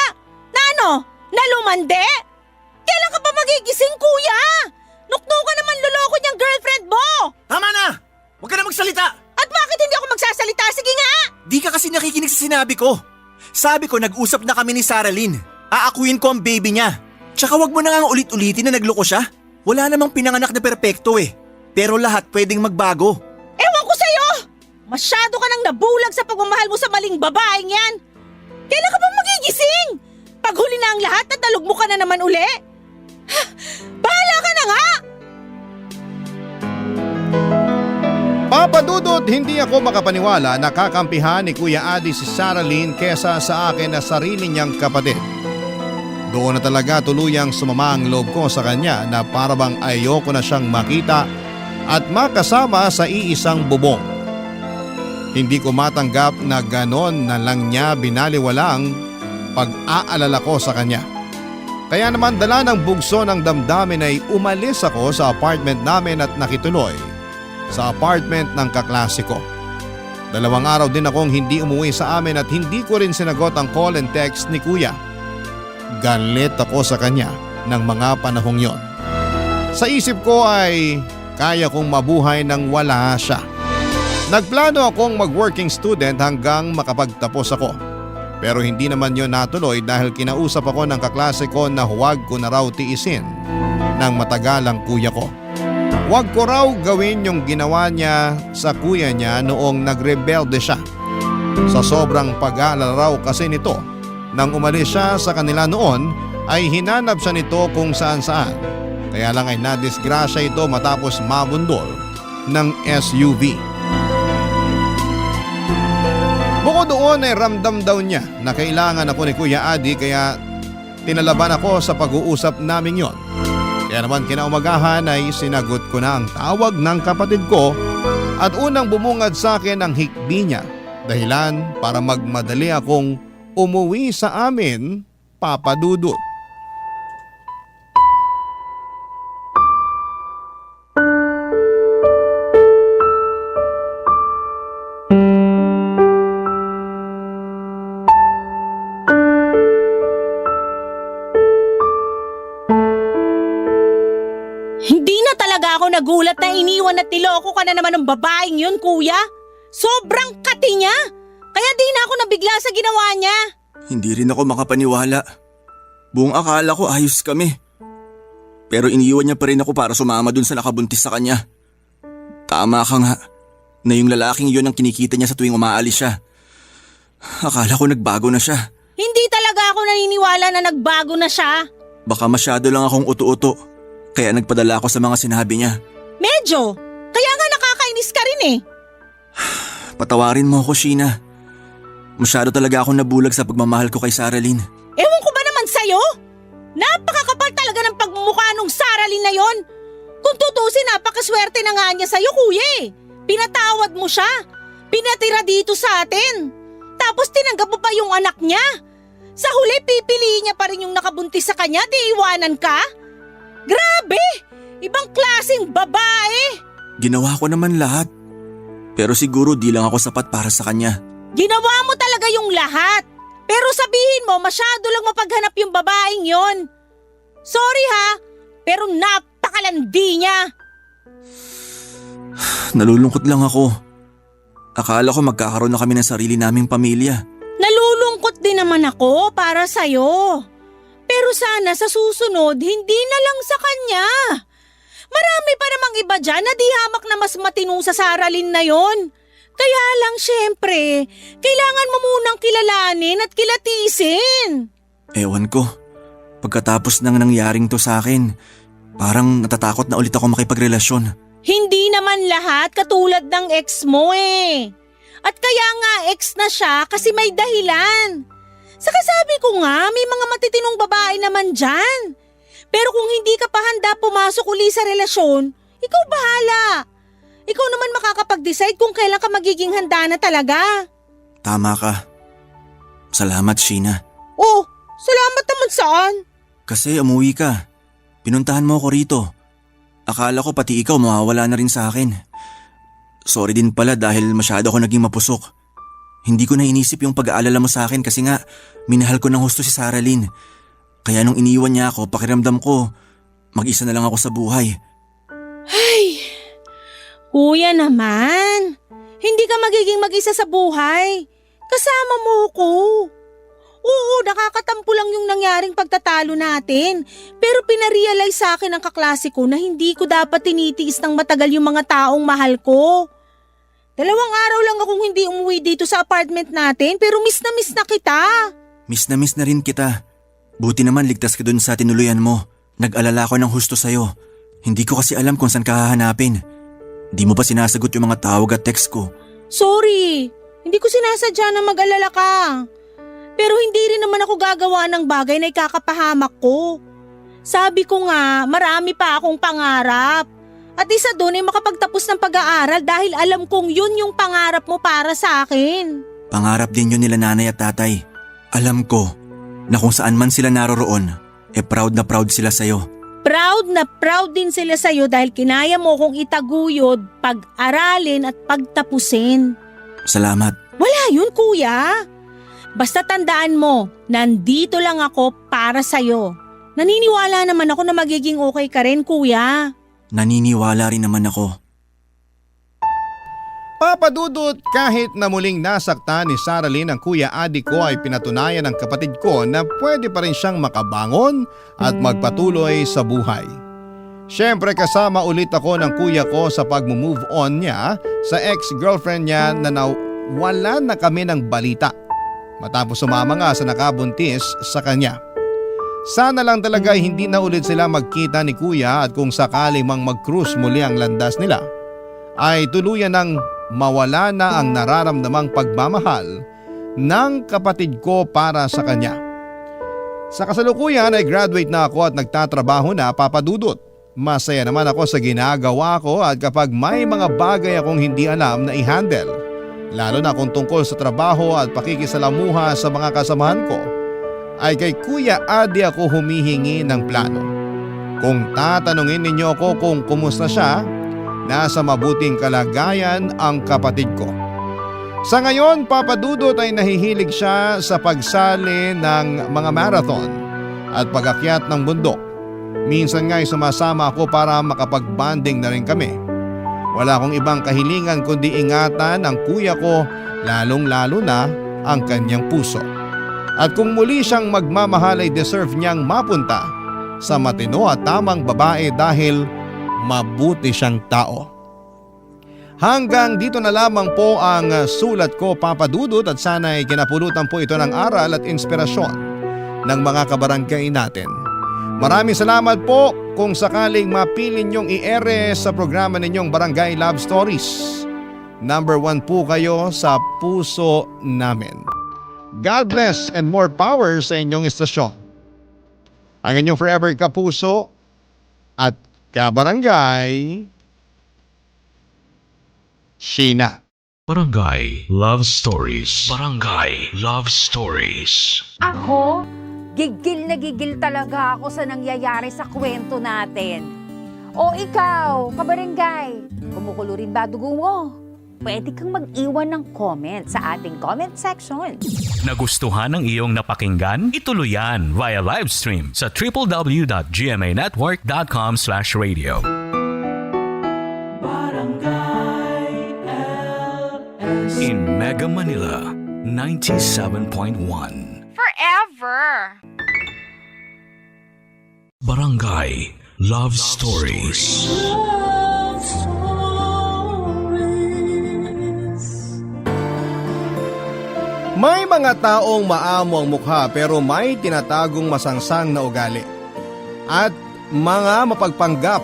Na ano? Nalumande? Kailan ka pa magigising kuya? Nuknukan naman loloko niyang girlfriend mo. Tama na! Huwag ka na magsalita! At bakit hindi ako magsasalita? Sige nga! Di ka kasi nakikinig sa sinabi ko. Sabi ko nag-usap na kami ni Saralyn. Aakuin ko ang baby niya. Tsaka wag mo na nga ulit-ulitin na nagloko siya. Wala namang pinanganak na perpekto Pero lahat pwedeng magbago. Ewan ko sa'yo! Masyado ka nang nabulag sa pagmamahal mo sa maling babaeng yan. Kailan ka pa magigising? Paghuli na ang lahat at nalugmo ka na naman uli? Bahala ka na nga! Papadudot, hindi ako makapaniwala na kakampihan ni Kuya Adi si Saralyn kesa sa akin na sarili niyang kapatid. Doon na talaga tuluyang sumama ang loob ko sa kanya na parabang ayoko na siyang makita at makasama sa iisang bubong. Hindi ko matanggap na ganon na lang niya binaliwalang pag-aalala ko sa kanya. Kaya naman dala ng bugso ng damdamin ay umalis ako sa apartment namin at nakituloy sa apartment ng kaklase ko. 2 araw din akong hindi umuwi sa amin at hindi ko rin sinagot ang call and text ni Kuya. Galit ako sa kanya ng mga panahong yon. Sa isip ko ay kaya kong mabuhay nang wala siya. Nagplano akong mag-working student hanggang makapagtapos ako. Pero hindi naman yon natuloy dahil kinausap ako ng kaklase ko na huwag ko na raw tiisin ng matagal ang kuya ko. Huwag ko raw gawin yung ginawa niya sa kuya niya noong nagrebelde siya. Sa sobrang pag-aalala raw kasi nito, nang umalis siya sa kanila noon ay hinanap siya nito kung saan saan. Kaya lang ay nadisgrasya ito matapos mabundol ng SUV. Bukod doon ay ramdam daw niya na kailangan ako ni Kuya Adi kaya tinalaban ako sa pag-uusap namin yon. Kaya naman kinaumagahan ay sinagot ko na ang tawag ng kapatid ko at unang bumungad sa akin ang hikbi niya, dahilan para magmadali akong umuwi sa amin, Papa Dudut. Hindi na talaga ako nagulat na iniwan at niloko ka na naman ng babaeng yun, kuya. Sobrang kati niya. Kaya di na ako nabigla sa ginawa niya. Hindi rin ako makapaniwala. Buong akala ko ayos kami. Pero iniwan niya pa rin ako para sumama dun sa nakabuntis sa kanya. Tama ka nga na yung lalaking yun ang kinikita niya sa tuwing umaalis siya. Akala ko nagbago na siya. Hindi talaga ako naniniwala na nagbago na siya. Baka masyado lang akong uto-uto. Kaya nagpadala ako sa mga sinabi niya. Medyo. Kaya nga nakakainis ka rin eh. Patawarin mo ako, Sheena. Masyado talaga akong nabulag sa pagmamahal ko kay Saralyn. Ewan ko ba naman sa'yo? Napakakapal talaga ng pagmumukha nung Saralyn na yon. Kung tutusin, napakaswerte na nga niya sa'yo, kuya eh. Pinatawad mo siya. Pinatira dito sa atin. Tapos tinanggap mo pa yung anak niya. Sa huli, pipiliin niya pa rin yung nakabuntis sa kanya, di iwanan ka? Grabe! Ibang klaseng babae! Ginawa ko naman lahat. Pero siguro di lang ako sapat para sa kanya. Ginawa mo talaga yung lahat. Pero sabihin mo, masyado lang mapaghanap yung babaeng yon. Sorry ha, pero napakalandi niya. Nalulungkot lang ako. Akala ko magkakaroon na kami ng sarili naming pamilya. Nalulungkot din naman ako para sa'yo. Pero sana sa susunod, hindi na lang sa kanya. Marami pa namang iba dyan na di hamak na mas matino sa Saralyn na yon. Kaya lang syempre, kailangan mo munang kilalanin at kilatisin. Ewan ko. Pagkatapos ng nangyaring to sa akin, parang natatakot na ulit ako makipagrelasyon. Hindi naman lahat katulad ng ex mo eh. At kaya nga ex na siya kasi may dahilan. Saka sabi ko nga, may mga matitinong babae naman dyan. Pero kung hindi ka pa handa pumasok uli sa relasyon, ikaw bahala. Ikaw naman makakapag-decide kung kailan ka magiging handa na talaga. Tama ka. Salamat, Sheena. Oh, salamat naman saan? Kasi umuwi ka. Pinuntahan mo ako rito. Akala ko pati ikaw mawawala na rin sa akin. Sorry din pala dahil masyado ako naging mapusok. Hindi ko na inisip yung pag-aalala mo sa akin kasi nga minahal ko ng husto si Saralyn. Kaya nung iniwan niya ako, pakiramdam ko, mag-isa na lang ako sa buhay. Ay, kuya naman. Hindi ka magiging mag-isa sa buhay. Kasama mo ko. Oo, nakakatampo lang yung nangyaring pagtatalo natin. Pero pinarealize sa akin ng kaklase ko na hindi ko dapat tinitiis ng matagal yung mga taong mahal ko. 2 araw lang akong hindi umuwi dito sa apartment natin pero miss na kita. Miss na rin kita. Buti naman ligtas ka dun sa tinuluyan mo. Nag-alala ko ng husto sa'yo. Hindi ko kasi alam kung saan ka hahanapin. Di mo pa sinasagot yung mga tawag at text ko. Sorry, hindi ko sinasadya na mag-alala ka. Pero hindi rin naman ako gagawa ng bagay na ikakapahamak ko. Sabi ko nga, marami pa akong pangarap. At isa doon ay makapagtapos ng pag-aaral dahil alam kong yun yung pangarap mo para sa akin. Pangarap din yun nila nanay at tatay. Alam ko na kung saan man sila naroroon, proud na proud sila sa'yo. Proud na proud din sila sa'yo dahil kinaya mo kong itaguyod, pag-aralin at pagtapusin. Salamat. Wala yun, kuya. Basta tandaan mo, nandito lang ako para sa'yo. Naniniwala naman ako na magiging okay ka rin, kuya. Naniniwala rin naman ako. Papa Dudut, kahit na muling nasaktan ni Saralyn ang Kuya Adi ko ay pinatunayan ng kapatid ko na pwede pa rin siyang makabangon at magpatuloy sa buhay. Siyempre kasama ulit ako ng kuya ko sa pag-move on niya sa ex-girlfriend niya na wala na kami ng balita. Matapos sumama nga sa nakabuntis sa kanya. Sana lang talaga hindi na ulit sila magkita ni kuya at kung sakali mang mag-cruise muli ang landas nila, ay tuluyan ng mawala na ang nararamdamang pagmamahal ng kapatid ko para sa kanya. Sa kasalukuyan ay graduate na ako at nagtatrabaho na, Papa Dudut. Masaya naman ako sa ginagawa ko at kapag may mga bagay akong hindi alam na i-handle, lalo na kung tungkol sa trabaho at pakikisalamuha sa mga kasamahan ko, ay kay Kuya Adi ako humihingi ng plano. Kung tatanungin ninyo ako kung kumusta siya, nasa mabuting kalagayan ang kapatid ko. Sa ngayon, Papa Dudut ay nahihilig siya sa pagsali ng mga marathon at pag-akyat ng bundok. Minsan nga'y sumasama ako para makapag-bonding na rin kami. Wala akong ibang kahilingan kundi ingatan ang kuya ko, lalong-lalo na ang kanyang puso. At kung muli siyang magmamahal ay deserve niyang mapunta sa matino at tamang babae dahil mabuti siyang tao. Hanggang dito na lamang po ang sulat ko, Papa Dudut, at sana'y kinapulutan po ito ng aral at inspirasyon ng mga kabarangay natin. Maraming salamat po kung sakaling mapili niyong i-ere sa programa ninyong Barangay Love Stories. Number 1 po kayo sa puso namin. God bless and more power sa inyong istasyon. Ang inyong forever kapuso at kabarangay, Sheena. Barangay Love Stories. Barangay Love Stories. Ako? Gigil na gigil talaga ako sa nangyayari sa kwento natin. O ikaw, kabarangay, kumukulo rin ba dugo mo? Pwede kang mag-iwan ng comment sa ating comment section. Nagustuhan ng iyong napakinggan? Ituloy yan via live stream sa www.gmanetwork.com/radio. In Mega Manila, 97.1. Forever! Barangay Love Stories. May mga taong maamo ang mukha pero may tinatagong masangsang na ugali. At mga mapagpanggap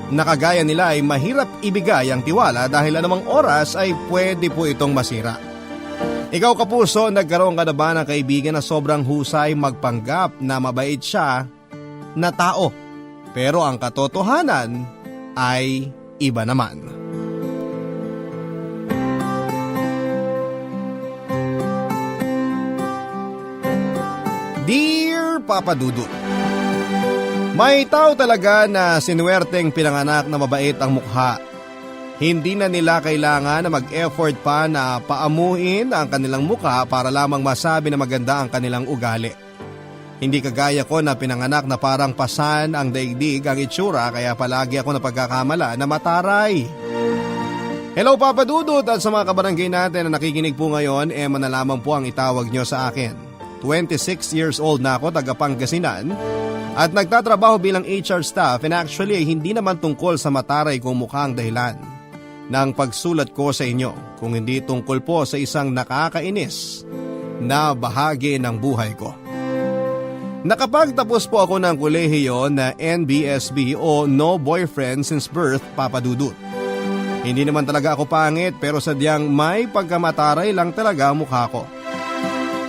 na kagaya nila ay mahirap ibigay ang tiwala dahil anumang oras ay pwede po itong masira. Ikaw kapuso, nagkaroon ka na ba ng kaibigan na sobrang husay magpanggap na mabait siya na tao? Pero ang katotohanan ay iba naman. Dear Papa Dudut, may tao talaga na sinuwerteng pinanganak na mabait ang mukha. Hindi na nila kailangan na mag-effort pa na paamuin ang kanilang mukha para lamang masabi na maganda ang kanilang ugali. Hindi kagaya ko na pinanganak na parang pasan ang daigdig ang itsura kaya palagi ako napagkakamala na mataray. Hello Papa Dudut at sa mga kabarangay natin na nakikinig po ngayon, Emma na lamang po ang itawag nyo sa akin. 26 years old na ako, taga Pangasinan, at nagtatrabaho bilang HR staff, and actually ay hindi naman tungkol sa mataray kong mukha ang dahilan ng pagsulat ko sa inyo, kung hindi tungkol po sa isang nakakainis na bahagi ng buhay ko. Nakapagtapos po ako ng kolehiyo na NBSB o No Boyfriend Since Birth, Papa Dudut. Hindi naman talaga ako pangit pero sadyang may pagkamataray lang talaga ang mukha ko.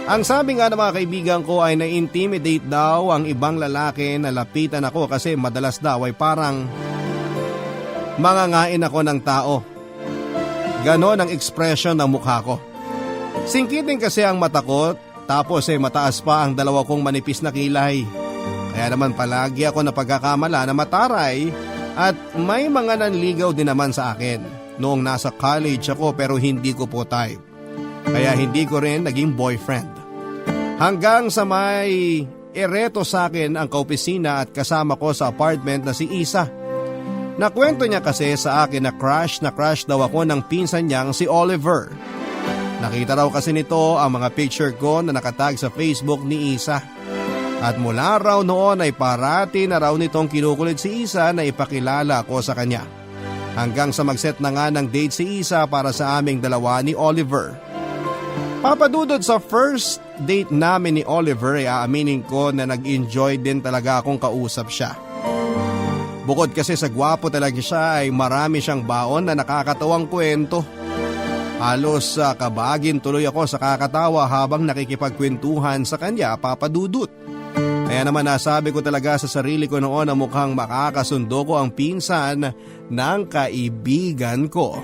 Ang sabi nga ng mga kaibigan ko ay na-intimidate daw ang ibang lalaki na lapitan ako kasi madalas daw ay parang mangangain ako ng tao. Ganon ang ekspresyon ng mukha ko. Singkitin kasi ang mata ko tapos ay mataas pa ang dalawa kong manipis na kilay. Kaya naman palagi ako napagkakamala na mataray at may mga nanligaw din naman sa akin noong nasa college ako pero hindi ko po type. Kaya hindi ko rin naging boyfriend. Hanggang sa may ereto sa akin ang kaopisina at kasama ko sa apartment na si Isa. Nakwento niya kasi sa akin na crush daw ako ng pinsan niyang si Oliver. Nakita raw kasi nito ang mga picture ko na nakatag sa Facebook ni Isa. At mula raw noon ay parati na raw nitong kinukulit si Isa na ipakilala ko sa kanya. Hanggang sa mag-set na nga ng date si Isa para sa aming dalawa ni Oliver. Papadudod sa first date namin ni Oliver ay aaminin ko na nag-enjoy din talaga akong kausap siya. Bukod kasi sa gwapo talaga siya ay marami siyang baon na nakakatawang kwento. Halos kabagin tuloy ako sa kakatawa habang nakikipagkwentuhan sa kanya, papadudot. Kaya naman nasabi ko talaga sa sarili ko noon na mukhang makakasundo ko ang pinsan ng kaibigan ko.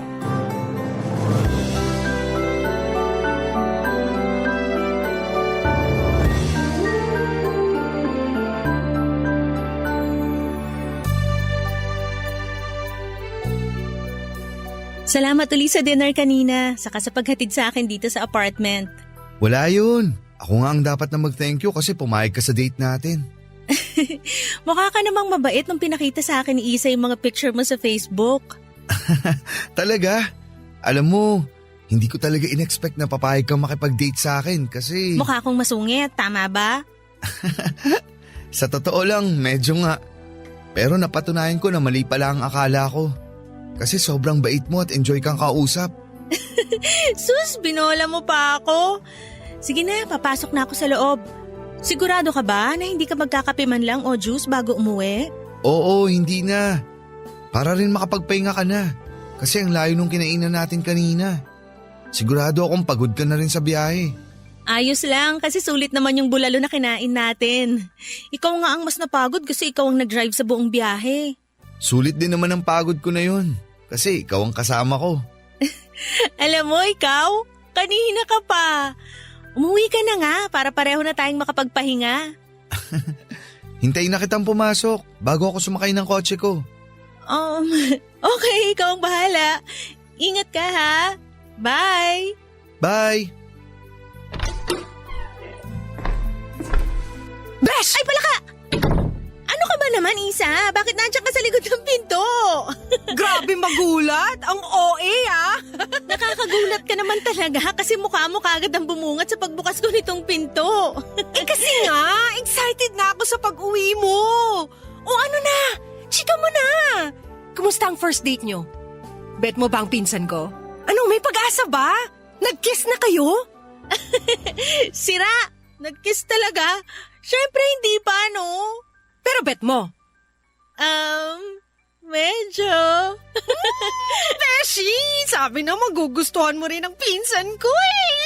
Salamat ulit sa dinner kanina, saka sa paghatid sa akin dito sa apartment. Wala yun. Ako nga ang dapat na mag-thank you kasi pumayag ka sa date natin. Mukha ka namang mabait nung pinakita sa akin ni Isa yung mga picture mo sa Facebook. Talaga? Alam mo, hindi ko talaga in-expect na papayag kang makipag-date sa akin kasi… Mukha akong masungit, tama ba? Sa totoo lang, medyo nga. Pero napatunayan ko na mali pala ang akala ko. Kasi sobrang bait mo at enjoy kang kausap. Sus, binola mo pa ako. Sige na, papasok na ako sa loob. Sigurado ka ba na hindi ka magkakape man lang o juice bago umuwi? Oo, hindi na. Para rin makapagpahinga ka na. Kasi ang layo nung kinainan natin kanina. Sigurado akong pagod ka na rin sa biyahe. Ayos lang kasi sulit naman yung bulalo na kinain natin. Ikaw nga ang mas napagod kasi ikaw ang nag-drive sa buong biyahe. Sulit din naman ang pagod ko na yun. Kasi ikaw ang kasama ko. Alam mo, ikaw, kanina ka pa. Umuwi ka na nga para pareho na tayong makapagpahinga. Hintayin na kitang pumasok bago ako sumakay ng kotse ko. Okay, ikaw ang bahala. Ingat ka ha. Bye! Bye! Besh! Ay, palaka! Ano ka ba naman, Isa? Bakit nandiyan ka sa likod ng pinto? Grabe magulat! Ang OA ah! Nakakagulat ka naman talaga kasi mukha mo kagad ang bumungat sa pagbukas ko nitong pinto. Kasi nga, excited na ako sa pag-uwi mo. O ano na, chika mo na. Kumusta ang first date nyo? Bet mo ba ang pinsan ko? Ano, may pag-asa ba? Nag-kiss na kayo? Sira! Nag-kiss talaga? Siyempre hindi pa, no? Pero bet mo. Medyo. Beshi, sabi na magugustuhan mo rin ang pinsan ko eh.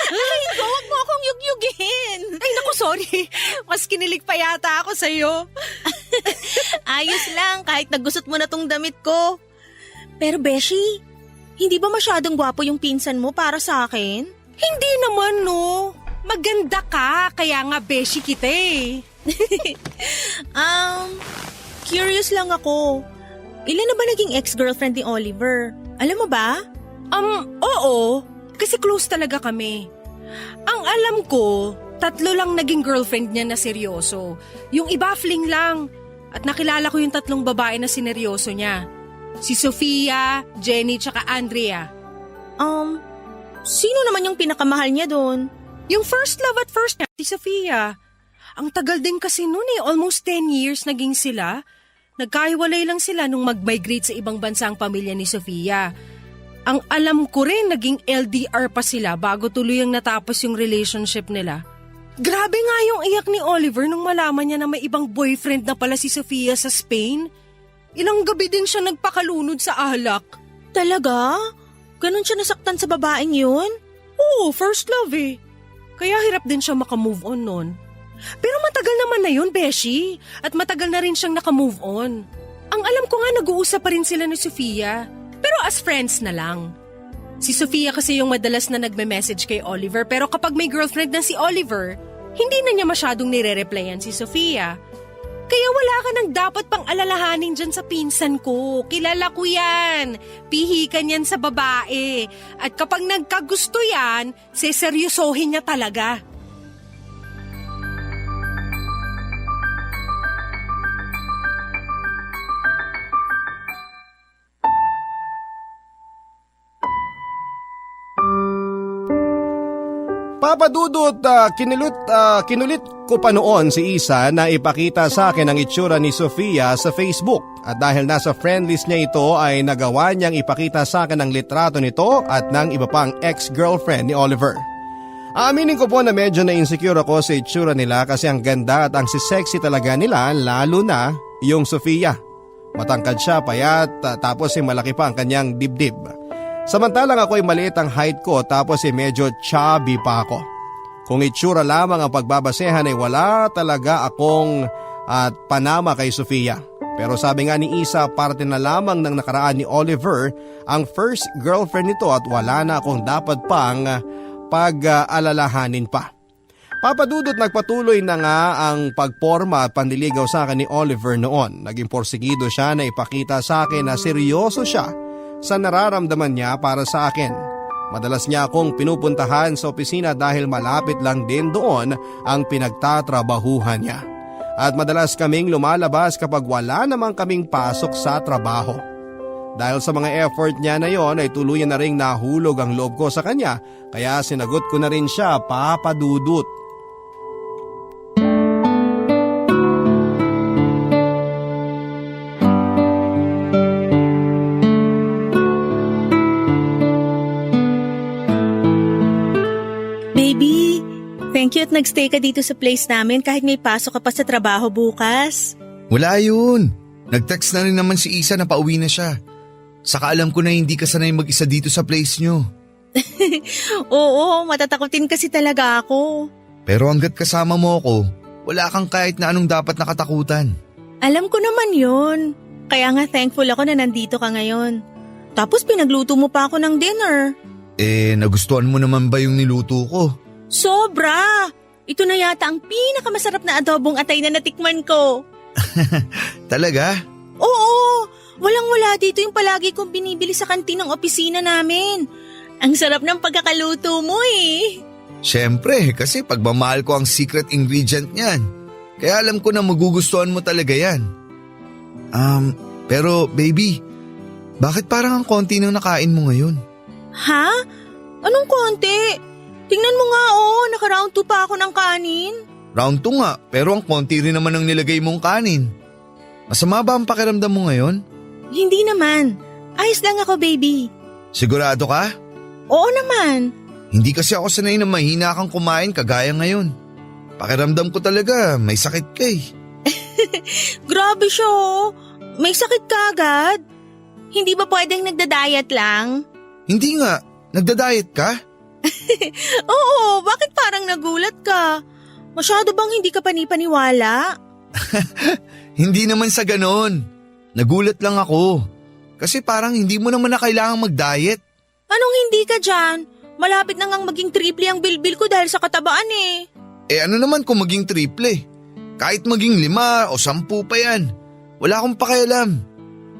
Ay, huwag mo akong yugyugin. Ay naku, sorry. Mas kinilig pa yata ako sa'yo. Ayos lang kahit nagusot mo na tong damit ko. Pero Beshi, hindi ba masyadong gwapo yung pinsan mo para sa akin? Hindi naman no. Maganda ka, kaya nga beshi kita eh. Curious lang ako. Ilan na ba naging ex-girlfriend ni Oliver? Alam mo ba? Oo. Kasi close talaga kami. Ang alam ko, 3 lang naging girlfriend niya na seryoso. Yung iba fling lang. At nakilala ko yung 3 babae na sineryoso niya. Si Sofia, Jenny, tsaka Andrea. Sino naman yung pinakamahal niya doon? Yung first love at first niya, si Sofia. Ang tagal din kasi noon eh, almost 10 years naging sila. Nagkahiwalay lang sila nung mag-migrate sa ibang bansa ang pamilya ni Sofia. Ang alam ko rin, naging LDR pa sila bago tuloy ang natapos yung relationship nila. Grabe nga yung iyak ni Oliver nung malaman niya na may ibang boyfriend na pala si Sofia sa Spain. Ilang gabi din siya nagpakalunod sa alak. Talaga? Ganon siya nasaktan sa babaeng yun? Oo, first love eh. Kaya hirap din siya makamove on nun. Pero matagal naman na yun, Beshi. At matagal na rin siyang nakamove on. Ang alam ko nga nag-uusap pa rin sila ni Sofia. Pero as friends na lang. Si Sofia kasi yung madalas na nagme-message kay Oliver, pero kapag may girlfriend na si Oliver, hindi na niya masyadong nire-replyan si Sofia. Kaya wala ka nang dapat pang alalahanin dyan sa pinsan ko. Kilala ko yan. Pihikan yan sa babae. At kapag nagkagusto yan, seseryosohin niya talaga. Papa Dudut, kinulit ko pa noon si Isa na ipakita sa akin ang itsura ni Sofia sa Facebook. At dahil nasa friend list niya ito ay nagawa niyang ipakita sa akin ang litrato nito at ng iba pang ex-girlfriend ni Oliver. Aaminin ko po na medyo na-insecure ako sa itsura nila kasi ang ganda at ang sexy talaga nila, lalo na yung Sofia. Matangkad siya, payat, tapos malaki pa ang kanyang dibdib. Samantalang ako ay maliit ang height ko tapos medyo chubby pa ako. Kung itsura lamang ang pagbabasehan ay wala talaga akong panama kay Sofia. Pero sabi nga ni Isa, parte na lamang ng nakaraan ni Oliver ang first girlfriend nito at wala na akong dapat pang pag-alalahanin pa. Papa Dudut, nagpatuloy na nga ang pagporma at panliligaw sa akin ni Oliver noon. Naging porsigido siya na ipakita sa akin na seryoso siya sa nararamdaman niya para sa akin. Madalas niya akong pinupuntahan sa opisina dahil malapit lang din doon ang pinagtatrabahuhan niya. At madalas kaming lumalabas kapag wala namang kaming pasok sa trabaho. Dahil sa mga effort niya na yon ay tuluyan na ring nahulog ang loob ko sa kanya, kaya sinagot ko na rin siya, Papa Dudut. Thank you at nagstay ka dito sa place namin kahit may pasok ka pa sa trabaho bukas. Wala yun. Nag-text na rin naman si Isa na pauwi na siya. Saka alam ko na hindi ka sanay mag-isa dito sa place nyo. Oo, matatakotin kasi talaga ako. Pero hanggat kasama mo ako, wala kang kahit na anong dapat nakatakutan. Alam ko naman yun. Kaya nga thankful ako na nandito ka ngayon. Tapos pinagluto mo pa ako ng dinner. Nagustuhan mo naman ba yung niluto ko? Sobra! Ito na yata ang pinakamasarap na adobong atay na natikman ko. Talaga? Oo! Walang-wala dito yung palagi kong binibili sa kantin ng opisina namin. Ang sarap ng pagkakaluto mo eh. Siyempre, kasi pagmamahal ko ang secret ingredient niyan. Kaya alam ko na magugustuhan mo talaga yan. Pero baby, bakit parang ang konti nang nakain mo ngayon? Ha? Anong konti? Tingnan mo nga naka-round 2 pa ako ng kanin. Round 2 nga, pero ang konti rin naman ang nilagay mong kanin. Masama ba ang pakiramdam mo ngayon? Hindi naman. Ayos lang ako, baby. Sigurado ka? Oo naman. Hindi kasi ako sanay na mahina kang kumain kagaya ngayon. Pakiramdam ko talaga, may sakit ka eh. Grabe siya May sakit ka agad? Hindi ba pwedeng nagda-diet lang? Hindi nga, nagda-diet ka? Oo, bakit parang nagulat ka? Masyado bang hindi ka panipaniwala? Hindi naman sa ganon. Nagulat lang ako. Kasi parang hindi mo naman na kailangang mag-diet. Anong hindi ka dyan? Malapit na ngang maging triple ang bilbil ko dahil sa katabaan eh. Ano naman kung maging triple? Kahit maging 5 o 10 pa yan. Wala akong pakialam.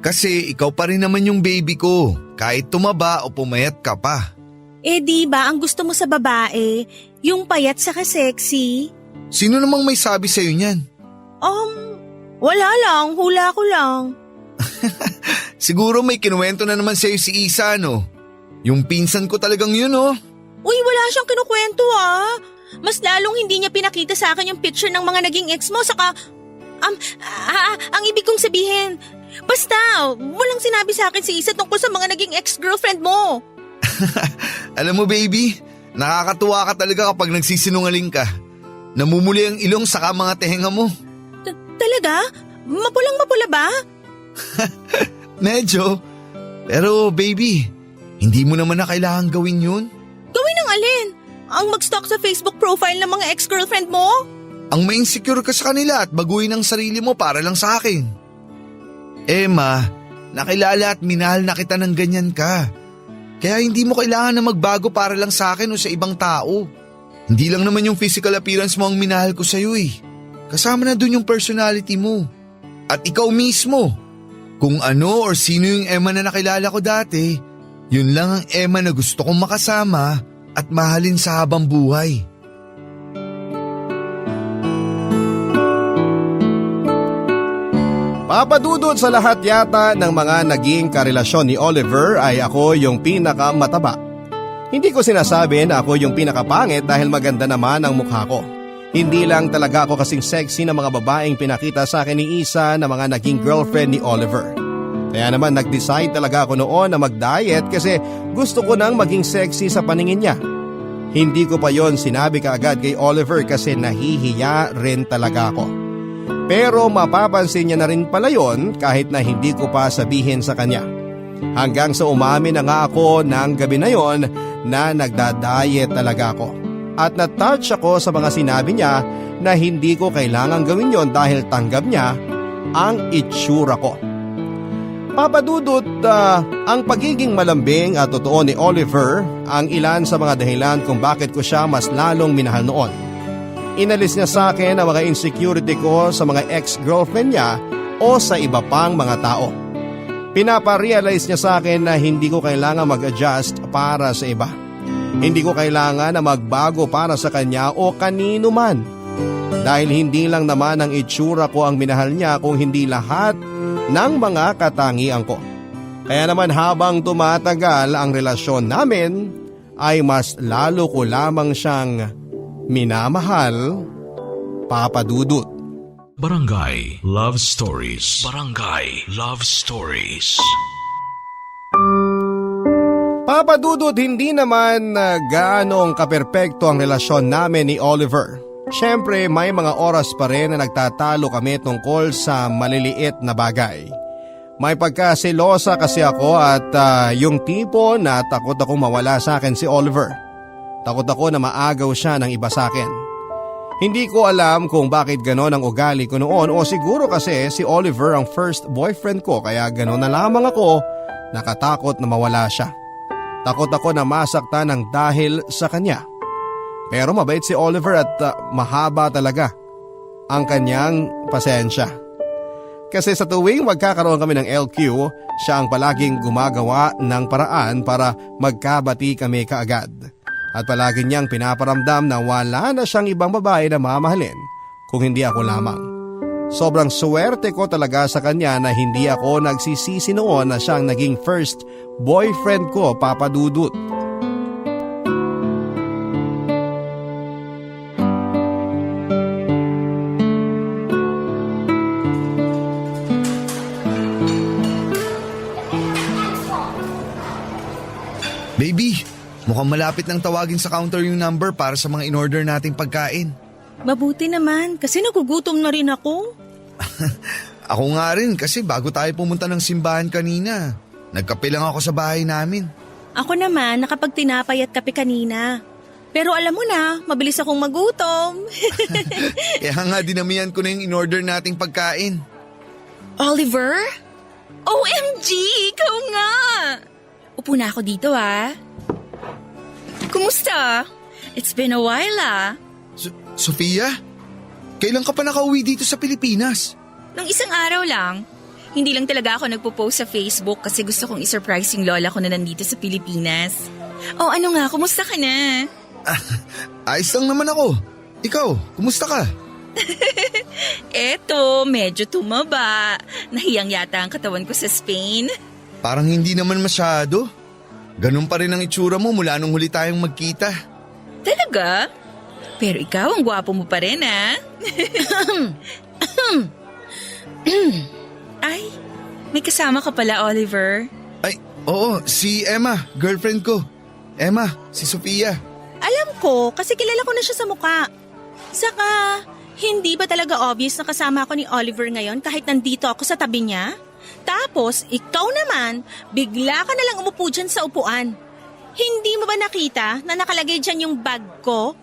Kasi ikaw pa rin naman yung baby ko. Kahit tumaba o pumayat ka pa. Di ba ang gusto mo sa babae, yung payat saka sexy? Sino namang may sabi sa'yo niyan? Wala lang, hula ko lang. Siguro may kinuwento na naman sa'yo si Isa, no? Yung pinsan ko talagang yun, oh. Uy, wala siyang kinukwento Mas lalong hindi niya pinakita sa akin yung picture ng mga naging ex mo, saka… ang ibig kong sabihin, basta, walang sinabi sa akin si Isa tungkol sa mga naging ex-girlfriend mo. Alam mo baby, nakakatuwa ka talaga kapag nagsisinungaling ka. Namumuli ang ilong saka mga tehenga mo. Talaga? Mapulang-mapula ba? Medyo. Pero baby, hindi mo naman na kailangan gawin yun. Gawin ng alin? Ang mag-stalk sa Facebook profile ng mga ex-girlfriend mo? Ang ma-insecure ka sa kanila at baguhin ang sarili mo para lang sa akin. Emma, nakilala at minahal na kita ng ganyan ka. Kaya hindi mo kailangan na magbago para lang sa akin o sa ibang tao. Hindi lang naman yung physical appearance mo ang minahal ko sa'yo eh. Kasama na dun yung personality mo. At ikaw mismo. Kung ano or sino yung Emma na nakilala ko dati, yun lang ang Emma na gusto kong makasama at mahalin sa habang buhay. Papadudod sa lahat yata ng mga naging karelasyon ni Oliver ay ako yung pinakamataba. Hindi ko sinasabi na ako yung pinakapangit dahil maganda naman ang mukha ko. Hindi lang talaga ako kasing sexy na mga babaeng pinakita sa akin ni Isa na mga naging girlfriend ni Oliver. Kaya naman nag-decide talaga ako noon na mag-diet kasi gusto ko nang maging sexy sa paningin niya. Hindi ko pa yon sinabi kaagad kay Oliver kasi nahihiya rin talaga ako. Pero mapapansin niya na rin pala yon kahit na hindi ko pa sabihin sa kanya. Hanggang sa umamin na nga ako ng gabi na yon na nagda-diet talaga ako. At na-touch ako sa mga sinabi niya na hindi ko kailangang gawin yon dahil tanggap niya ang itsura ko. Papadudot, ang pagiging malambing at totoo ni Oliver ang ilan sa mga dahilan kung bakit ko siya mas lalong minahal noon. Inalis niya sa akin ang mga insecurity ko sa mga ex-girlfriend niya o sa iba pang mga tao. Pinaparealize niya sa akin na hindi ko kailangan mag-adjust para sa iba. Hindi ko kailangan na magbago para sa kanya o kanino man. Dahil hindi lang naman ang itsura ko ang minahal niya kung hindi lahat ng mga katangian ko. Kaya naman habang tumatagal ang relasyon namin ay mas lalo ko lamang siyang minamahal, Papa Dudut. Barangay Love Stories. Barangay Love Stories. Papa Dudut, hindi naman gaanong kaperpekto ang relasyon namin ni Oliver. Siyempre may mga oras pa rin na nagtatalo kami tungkol sa maliliit na bagay. May pagkaselosa kasi ako at yung tipo na takot akong mawala sa akin si Oliver. Takot ako na maagaw siya ng iba sa akin. Hindi ko alam kung bakit ganon ang ugali ko noon o siguro kasi si Oliver ang first boyfriend ko kaya ganon na lamang ako nakatakot na mawala siya. Takot ako na masaktan ng dahil sa kanya. Pero mabait si Oliver at mahaba talaga ang kanyang pasensya. Kasi sa tuwing magkakaroon kami ng LQ, siya ang palaging gumagawa ng paraan para magkabati kami kaagad. At palagi niyang pinaparamdam na wala na siyang ibang babae na mamahalin kung hindi ako lamang. Sobrang swerte ko talaga sa kanya na hindi ako nagsisisi noon na siyang naging first boyfriend ko, Papa Dudut. Baby, mukhang malapit nang tawagin sa counter yung number para sa mga in-order nating pagkain. Mabuti naman kasi nagugutom na rin ako. Ako nga rin kasi bago tayo pumunta ng simbahan kanina, nagkape lang ako sa bahay namin. Ako naman nakapagtinapay at kape kanina. Pero alam mo na, mabilis akong magutom. Kaya nga dinamihan ko na yung in-order nating pagkain. Oliver? OMG! Ikaw nga! Upo na ako dito Kumusta? It's been a while Sofia? Kailan ka pa nakauwi dito sa Pilipinas? Nung isang araw lang. Hindi lang talaga ako nagpo-post sa Facebook kasi gusto kong isurprise yung lola ko na nandito sa Pilipinas. Oh, ano nga? Kumusta ka na? Ayos lang naman ako. Ikaw, kumusta ka? Eto, medyo tumaba. Nahiyang yata ang katawan ko sa Spain. Parang hindi naman masyado. Ganun pa rin ang itsura mo mula nung huli tayong magkita. Talaga? Pero ikaw, ang gwapo mo pa rin Ay, may kasama ka pala, Oliver. Ay, oo, si Emma, girlfriend ko. Emma, si Sofia. Alam ko kasi kilala ko na siya sa mukha. Saka, Hindi ba talaga obvious na kasama ako ni Oliver ngayon kahit nandito ako sa tabi niya? Tapos, ikaw naman, bigla ka na lang umupo dyan sa upuan. Hindi mo ba nakita na nakalagay dyan yung bag ko?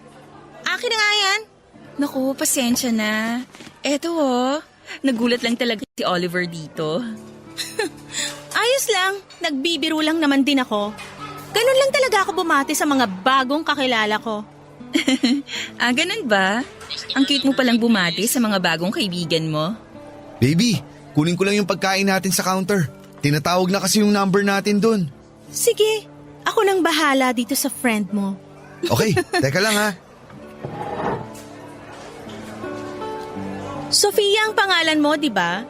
Akin na nga yan. Naku, pasensya na. Eto nagulat lang talaga si Oliver dito. Ayos lang, nagbibiro lang naman din ako. Ganun lang talaga ako bumati sa mga bagong kakilala ko. Ganun ba? Ang cute mo palang bumati sa mga bagong kaibigan mo. Baby, kunin ko lang yung pagkain natin sa counter. Tinatawag na kasi yung number natin dun. Sige, ako nang bahala dito sa friend mo. Okay, teka lang ha. Sofia ang pangalan mo, di ba?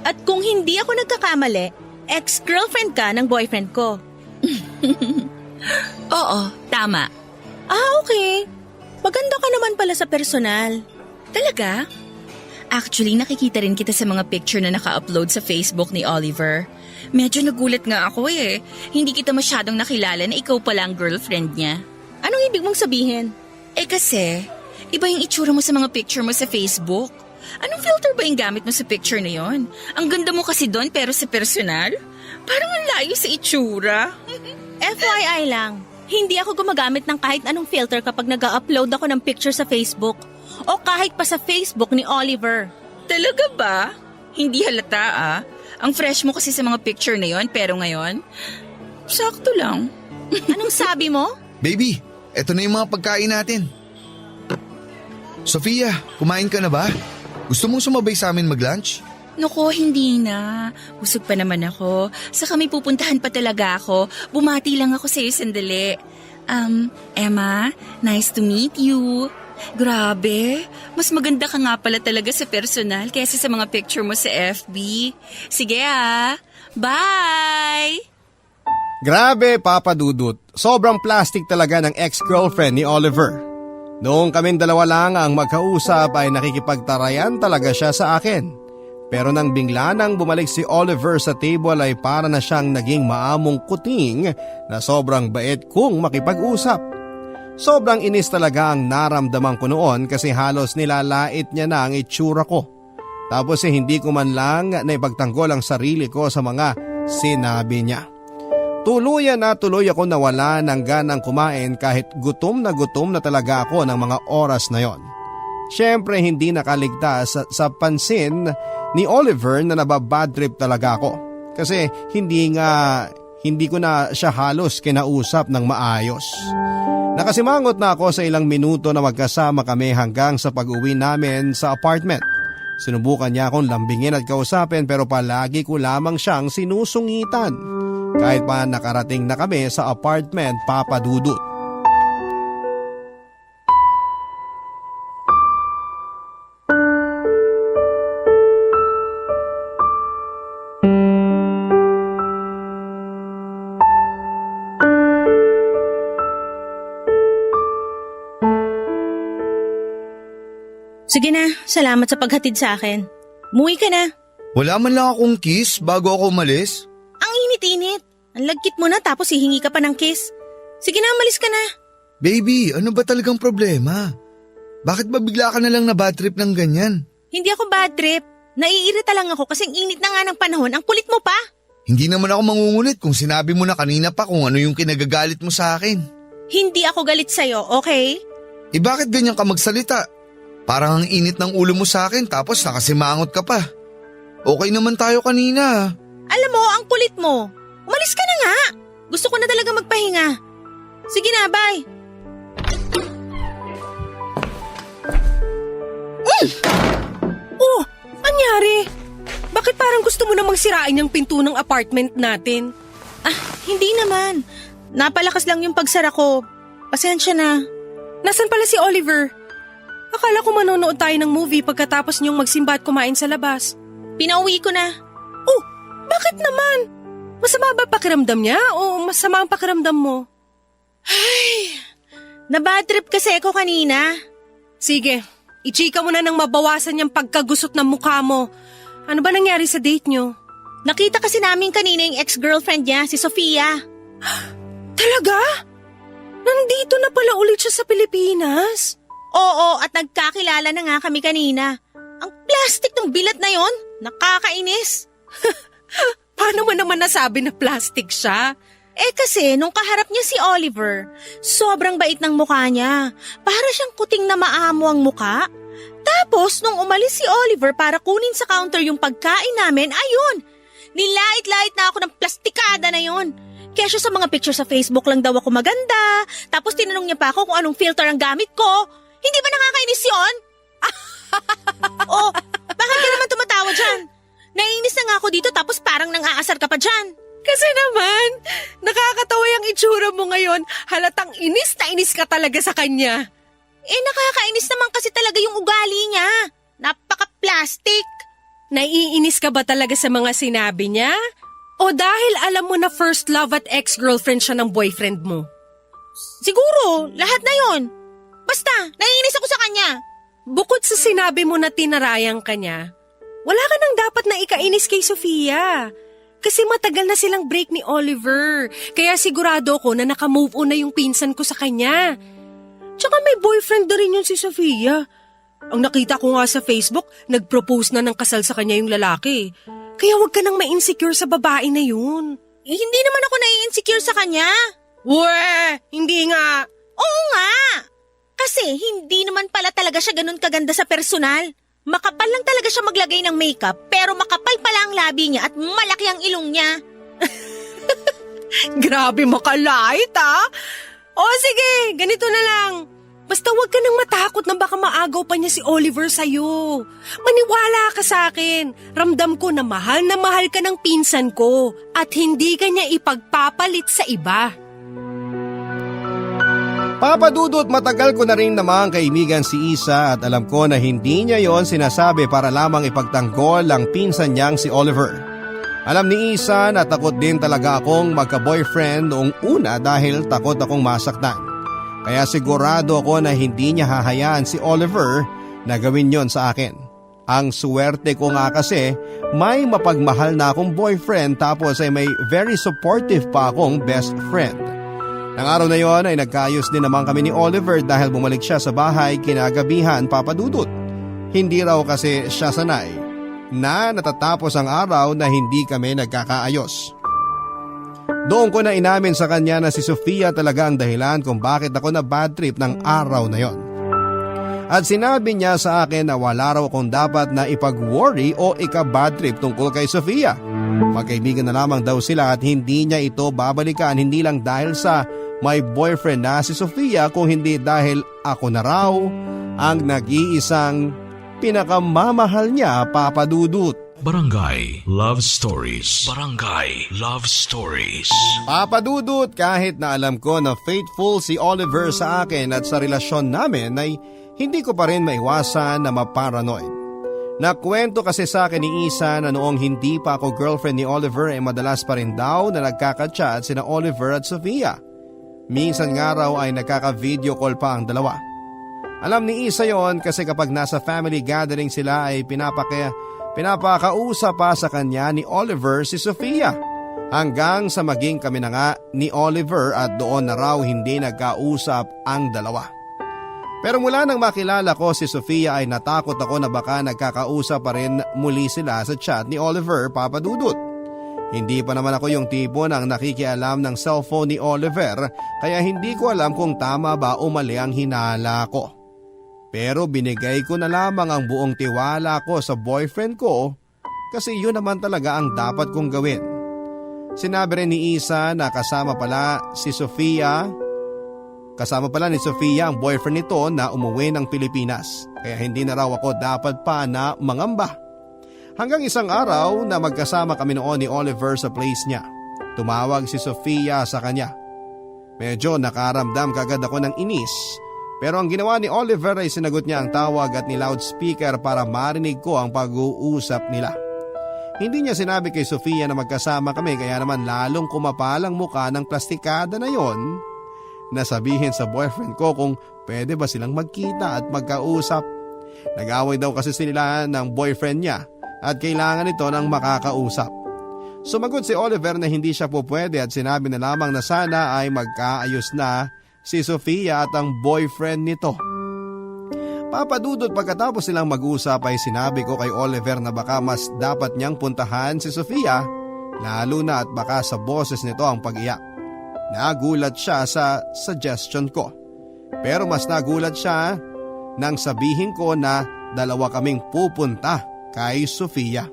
At kung hindi ako nagkakamali, ex-girlfriend ka ng boyfriend ko. Oo, tama. Okay. Maganda ka naman pala sa personal. Talaga? Actually, nakikita rin kita sa mga picture na naka-upload sa Facebook ni Oliver. Medyo nagulat nga ako Hindi kita masyadong nakilala na ikaw pala ang girlfriend niya. Anong ibig mong sabihin? Kasi, iba yung itsura mo sa mga picture mo sa Facebook. Anong filter ba yung gamit mo sa picture na yon? Ang ganda mo kasi doon pero sa personal, parang ang layo sa itsura. FYI lang, hindi ako gumagamit ng kahit anong filter kapag nag-upload ako ng picture sa Facebook o kahit pa sa Facebook ni Oliver. Talaga ba? Hindi halata Ang fresh mo kasi sa mga picture na yon pero ngayon, sakto lang. Anong sabi mo? Baby, eto na yung mga pagkain natin. Sofia, kumain ka na ba? Gusto mong sumabay sa amin mag-lunch? Naku, hindi na. Busog pa naman ako. Saka may pupuntahan pa talaga ako. Bumati lang ako sa'yo sandali. Emma, nice to meet you. Grabe, mas maganda ka nga pala talaga sa personal kaysa sa mga picture mo sa FB. Sige bye! Grabe, Papa Dudut. Sobrang plastic talaga ng ex-girlfriend ni Oliver. Noong kaming dalawa lang ang magkausap ay nakikipagtarayan talaga siya sa akin. Pero nang bigla nang bumalik si Oliver sa table ay para na siyang naging maamong kuting na sobrang bait kong makipag-usap. Sobrang inis talaga ang naramdaman ko noon kasi halos nilalait niya na ang itsura ko. Tapos hindi ko man lang naipagtanggol ang sarili ko sa mga sinabi niya. Tuluyan na tuloy ako nawala ng ganang kumain kahit gutom na talaga ako ng mga oras na yon. Siyempre hindi nakaligtas sa pansin ni Oliver na nababad trip talaga ako. Kasi hindi ko na siya halos kinausap ng maayos. Nakasimangot na ako sa ilang minuto na magkasama kami hanggang sa pag-uwi namin sa apartment. Sinubukan niya akong lambingin at kausapin pero palagi ko lamang siyang sinusungitan. Kahit pa nakarating na kami sa apartment, Papa Dudut. Sige na, salamat sa paghatid sa akin. Muwi ka na. Wala man lang akong kiss bago ako umalis? Ang init-init. Ang lagkit mo na tapos hihingi ka pa ng kiss. Sige na, malis ka na. Baby, ano ba talagang problema? Bakit ba bigla ka na lang na bad trip ng ganyan? Hindi ako bad trip. Naiirita lang ako kasing init na nga ng panahon. Ang kulit mo pa. Hindi naman ako mangungulit kung sinabi mo na kanina pa kung ano yung kinagagalit mo sa akin. Hindi ako galit sa'yo, okay? Bakit ganyan ka magsalita? Parang ang init ng ulo mo sa akin tapos nakasimangot ka pa. Okay naman tayo kanina. Alam mo, ang kulit mo. Umalis ka na nga. Gusto ko na talaga magpahinga. Sige na, bye. Oh, anyari? Bakit parang gusto mo namang sirain yung pinto ng apartment natin? Hindi naman. Napalakas lang yung pagsara ko. Pasensya na. Nasaan pala si Oliver? Akala ko manonood tayo ng movie pagkatapos niyong magsimba at kumain sa labas. Pinauwi ko na. Oh, bakit naman? Masama ba pakiramdam niya o masama ang pakiramdam mo? Ay, nabad trip kasi ako kanina. Sige, i-chika mo na nang mabawasan yung pagkagusot ng mukha mo. Ano ba nangyari sa date niyo? Nakita kasi namin kanina yung ex-girlfriend niya, si Sofia. Talaga? Nandito na pala ulit siya sa Pilipinas? Oo, at nagkakilala na nga kami kanina. Ang plastic ng bilat na yon, nakakainis. Paano mo naman nasabi na plastic siya? Kasi nung kaharap niya si Oliver, sobrang bait ng mukha niya. Para siyang kuting na maamo ang mukha. Tapos nung umalis si Oliver para kunin sa counter yung pagkain namin, ayun, nilait-lait na ako ng plastikada na yon. Kesyo sa mga picture sa Facebook lang daw ako maganda. Tapos tinanong niya pa ako kung anong filter ang gamit ko. Hindi ba nakakainis yun? Oh, bakit ka naman tumatawa dyan? Naiinis na nga ako dito tapos parang nang-aasar ka pa dyan. Kasi naman, nakakatawa yung itsura mo ngayon. Halatang inis na inis ka talaga sa kanya. Nakakainis naman kasi talaga yung ugali niya. Napaka-plastic. Naiinis ka ba talaga sa mga sinabi niya? O dahil alam mo na first love at ex-girlfriend siya ng boyfriend mo? Siguro, lahat na yon. Basta, naiinis ako sa kanya. Bukod sa sinabi mo na tinarayang ka niya, wala ka nang dapat na ikainis kay Sofia. Kasi matagal na silang break ni Oliver. Kaya sigurado ko na nakamove on na yung pinsan ko sa kanya. Tsaka may boyfriend na rin yun si Sofia. Ang nakita ko nga sa Facebook, nag-propose na ng kasal sa kanya yung lalaki. Kaya wag ka nang ma-insecure sa babae na yun. Hindi naman ako nai-insecure sa kanya. Weh, hindi nga. Oo nga. Kasi hindi naman pala talaga siya ganun kaganda sa personal. Makapal lang talaga siya maglagay ng makeup, pero makapal pala ang labi niya at malaki ang ilong niya. Grabe makalait ah. O sige, ganito na lang. Basta wag ka nang matakot na baka maagaw pa niya si Oliver sa'yo. Maniwala ka sa akin. Ramdam ko na mahal ka ng pinsan ko at hindi ka niya ipagpapalit sa iba. Papa Dudut, matagal ko na rin namang kaibigan si Isa at alam ko na hindi niya yon sinasabi para lamang ipagtanggol ang pinsan niyang si Oliver. Alam ni Isa na takot din talaga akong magka-boyfriend noong una dahil takot akong masaktan. Kaya sigurado ako na hindi niya hahayaan si Oliver na gawin yon sa akin. Ang swerte ko nga kasi may mapagmahal na akong boyfriend tapos ay may very supportive pa akong best friend. Nang araw na yon ay nagkaayos din naman kami ni Oliver dahil bumalik siya sa bahay kinagabihan, Papa Dudut. Hindi raw kasi siya sanay na natatapos ang araw na hindi kami nagkakaayos. Doon ko na inamin sa kanya na si Sofia talaga ang dahilan kung bakit ako na bad trip ng araw na yon. At sinabi niya sa akin na wala raw akong dapat na ipag-worry o ika-bad trip tungkol kay Sofia. Magkaibigan na lamang daw sila at hindi niya ito babalikan hindi lang dahil sa may boyfriend na si Sofia kung hindi dahil ako na raw ang nag-iisang pinakamamahal niya, Papa Dudut. Barangay Love Stories. Barangay Love Stories. Papa Dudut, kahit na alam ko na faithful si Oliver sa akin at sa relasyon namin ay hindi ko pa rin maiwasan na maparanoid. Nakwento kasi sa akin ni Isa na noong hindi pa ako girlfriend ni Oliver ay madalas pa rin daw na nagkaka-chat sina Oliver at Sofia. Minsan nga raw ay nagkaka-video call pa ang dalawa. Alam ni Isa yon kasi kapag nasa family gathering sila ay pinapakausap pa sa kanya ni Oliver si Sofia. Hanggang sa maging kami na nga ni Oliver at doon na raw hindi nagkausap ang dalawa. Pero mula nang makilala ko si Sofia ay natakot ako na baka nagkakausap pa rin muli sila sa chat ni Oliver, Papa Dudut. Hindi pa naman ako yung tipo ng nakikialam ng cellphone ni Oliver kaya hindi ko alam kung tama ba o mali ang hinala ko. Pero binigay ko na lamang ang buong tiwala ko sa boyfriend ko kasi yun naman talaga ang dapat kong gawin. Sinabi rin ni Isa na kasama pala ni Sofia ang boyfriend nito na umuwi ng Pilipinas kaya hindi na raw ako dapat pa na mangamba. Hanggang isang araw na magkasama kami noon ni Oliver sa place niya. Tumawag si Sofia sa kanya. Medyo nakaramdam kagad ako ng inis pero ang ginawa ni Oliver ay sinagot niya ang tawag at ni loudspeaker para marinig ko ang pag-uusap nila. Hindi niya sinabi kay Sofia na magkasama kami kaya naman lalong kumapalang mukha ng plastikada na yon na sabihin sa boyfriend ko kung pwede ba silang magkita at magkausap. Nag-away daw kasi sila ng boyfriend niya at kailangan ito ng makakausap. Sumagot si Oliver na hindi siya po pwede at sinabi na lamang na sana ay magkaayos na si Sofia at ang boyfriend nito. Papadudot pagkatapos nilang mag-usap ay sinabi ko kay Oliver na baka mas dapat niyang puntahan si Sofia, lalo na at baka sa boses nito ang pag-iyak. Nagulat siya sa suggestion ko. Pero mas nagulat siya nang sabihin ko na dalawa kaming pupunta kay Sofia.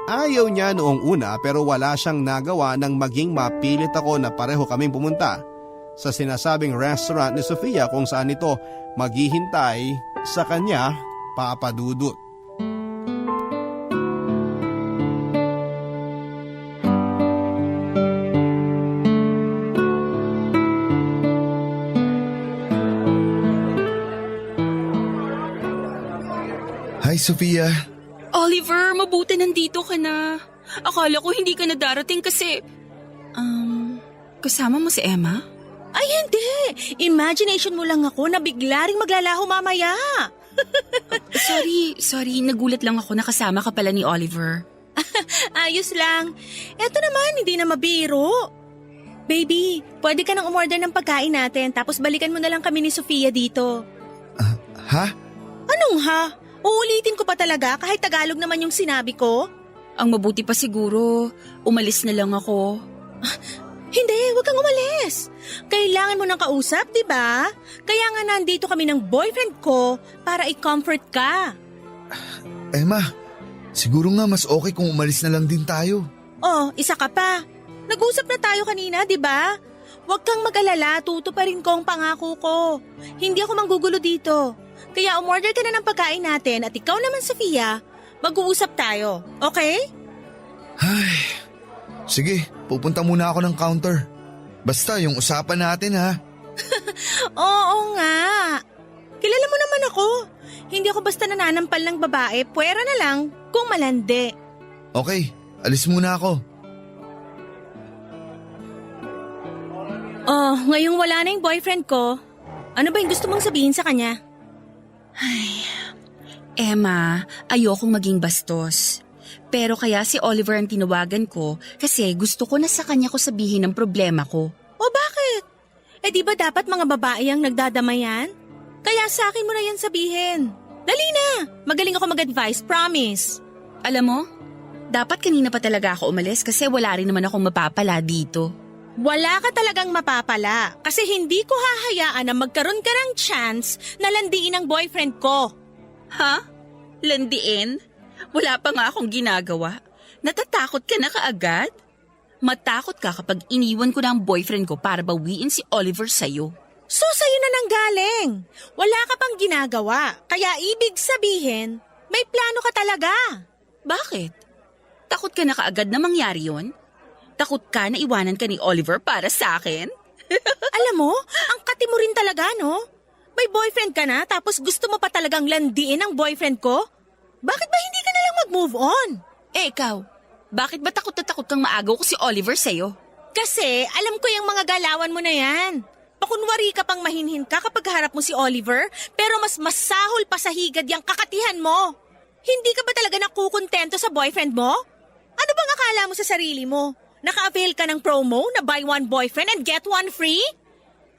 Ayaw niya noong una pero wala siyang nagawa nang maging mapilit ako na pareho kaming pumunta sa sinasabing restaurant ni Sofia kung saan ito maghihintay sa kanya, Papa Dudut. Hi, Sofia. Oliver, mabuti nandito ka na. Akala ko hindi ka na darating kasi… kasama mo si Emma? Ay hindi! Imagination mo lang ako na bigla ring maglalaho mamaya. Sorry, nagulat lang ako na kasama ka pala ni Oliver. Ayos lang. Eto naman, hindi na mabiro. Baby, pwede ka nang umorder ng pagkain natin tapos balikan mo na lang kami ni Sofia dito. Ha? Anong ha? Uulitin ko pa talaga kahit Tagalog naman yung sinabi ko? Ang mabuti pa siguro, umalis na lang ako. Hindi, huwag kang umalis. Kailangan mo ng kausap, di ba? Kaya nga nandito kami ng boyfriend ko para i-comfort ka. Emma, siguro nga mas okay kung umalis na lang din tayo. Oh, isa ka pa. Nag-usap na tayo kanina, di ba? Huwag kang mag-alala, tutuparin ko ang pangako ko. Hindi ako manggugulo dito. Kaya umorder ka na ng pagkain natin at ikaw naman, Sofia, mag-uusap tayo, okay? Ay, sige, pupunta muna ako ng counter. Basta yung usapan natin ha. Oo nga. Kilala mo naman ako. Hindi ako basta nananampal ng babae, puwera na lang kung malandi. Okay, alis muna ako. Oh, ngayong wala na yung boyfriend ko, ano ba yung gusto mong sabihin sa kanya? Ay, Emma, ayokong maging bastos. Pero kaya si Oliver ang tinawagan ko kasi gusto ko na sa kanya ko sabihin ang problema ko. O bakit? Eh di ba dapat mga babae ang nagdadamayan? Kaya sa akin mo na yan sabihin. Dali na, magaling ako mag-advise, promise. Alam mo, dapat kanina pa talaga ako umalis kasi wala rin naman akong mapapala dito. Wala ka talagang mapapala kasi hindi ko hahayaan na magkaroon ka ng chance na landiin ang boyfriend ko. Ha? Landiin? Wala pa nga akong ginagawa. Natatakot ka na kaagad? Matakot ka kapag iniwan ko na ang boyfriend ko para bawiin si Oliver sa'yo. So sa'yo na nanggaling. Wala ka pang ginagawa. Kaya ibig sabihin, may plano ka talaga. Bakit? Takot ka na kaagad na mangyari yon? Takot ka na iwanan ka ni Oliver para sa akin? Alam mo, ang kati mo rin talaga, no? May boyfriend ka na tapos gusto mo pa talagang landiin ang boyfriend ko? Bakit ba hindi ka na lang mag-move on? Eh ikaw, bakit ba takot na takot kang maagaw ko si Oliver sa'yo? Kasi alam ko yung mga galawan mo na yan. Pakunwari ka pang mahinhin ka kapag harap mo si Oliver, pero mas masahol pa sa higad yung kakatihan mo. Hindi ka ba talaga nakukontento sa boyfriend mo? Ano bang akala mo sa sarili mo? Naka-avail ka ng promo na buy one boyfriend and get one free?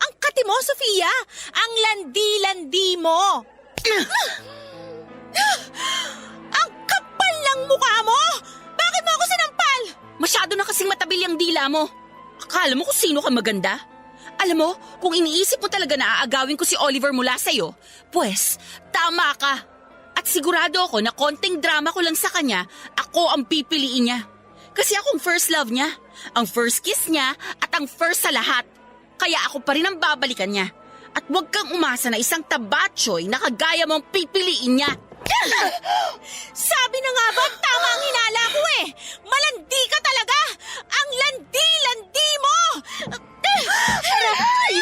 Ang kati mo, Sofia! Ang landi-landi mo! Ang kapal ng mukha mo! Bakit mo ako sinampal? Masyado na kasing matabil yung dila mo. Akala mo kung sino ka maganda? Alam mo, kung iniisip mo talaga na aagawin ko si Oliver mula sa'yo, pues, tama ka. At sigurado ako na konting drama ko lang sa kanya, ako ang pipiliin niya. Kasi akong first love niya, ang first kiss niya, at ang first sa lahat. Kaya ako pa rin ang babalikan niya. At huwag kang umasa na isang tabatsoy na kagaya mong pipiliin niya. Sabi na nga ba, tama ang hinala ko eh! Malandi ka talaga! Ang landi-landi mo! Aray!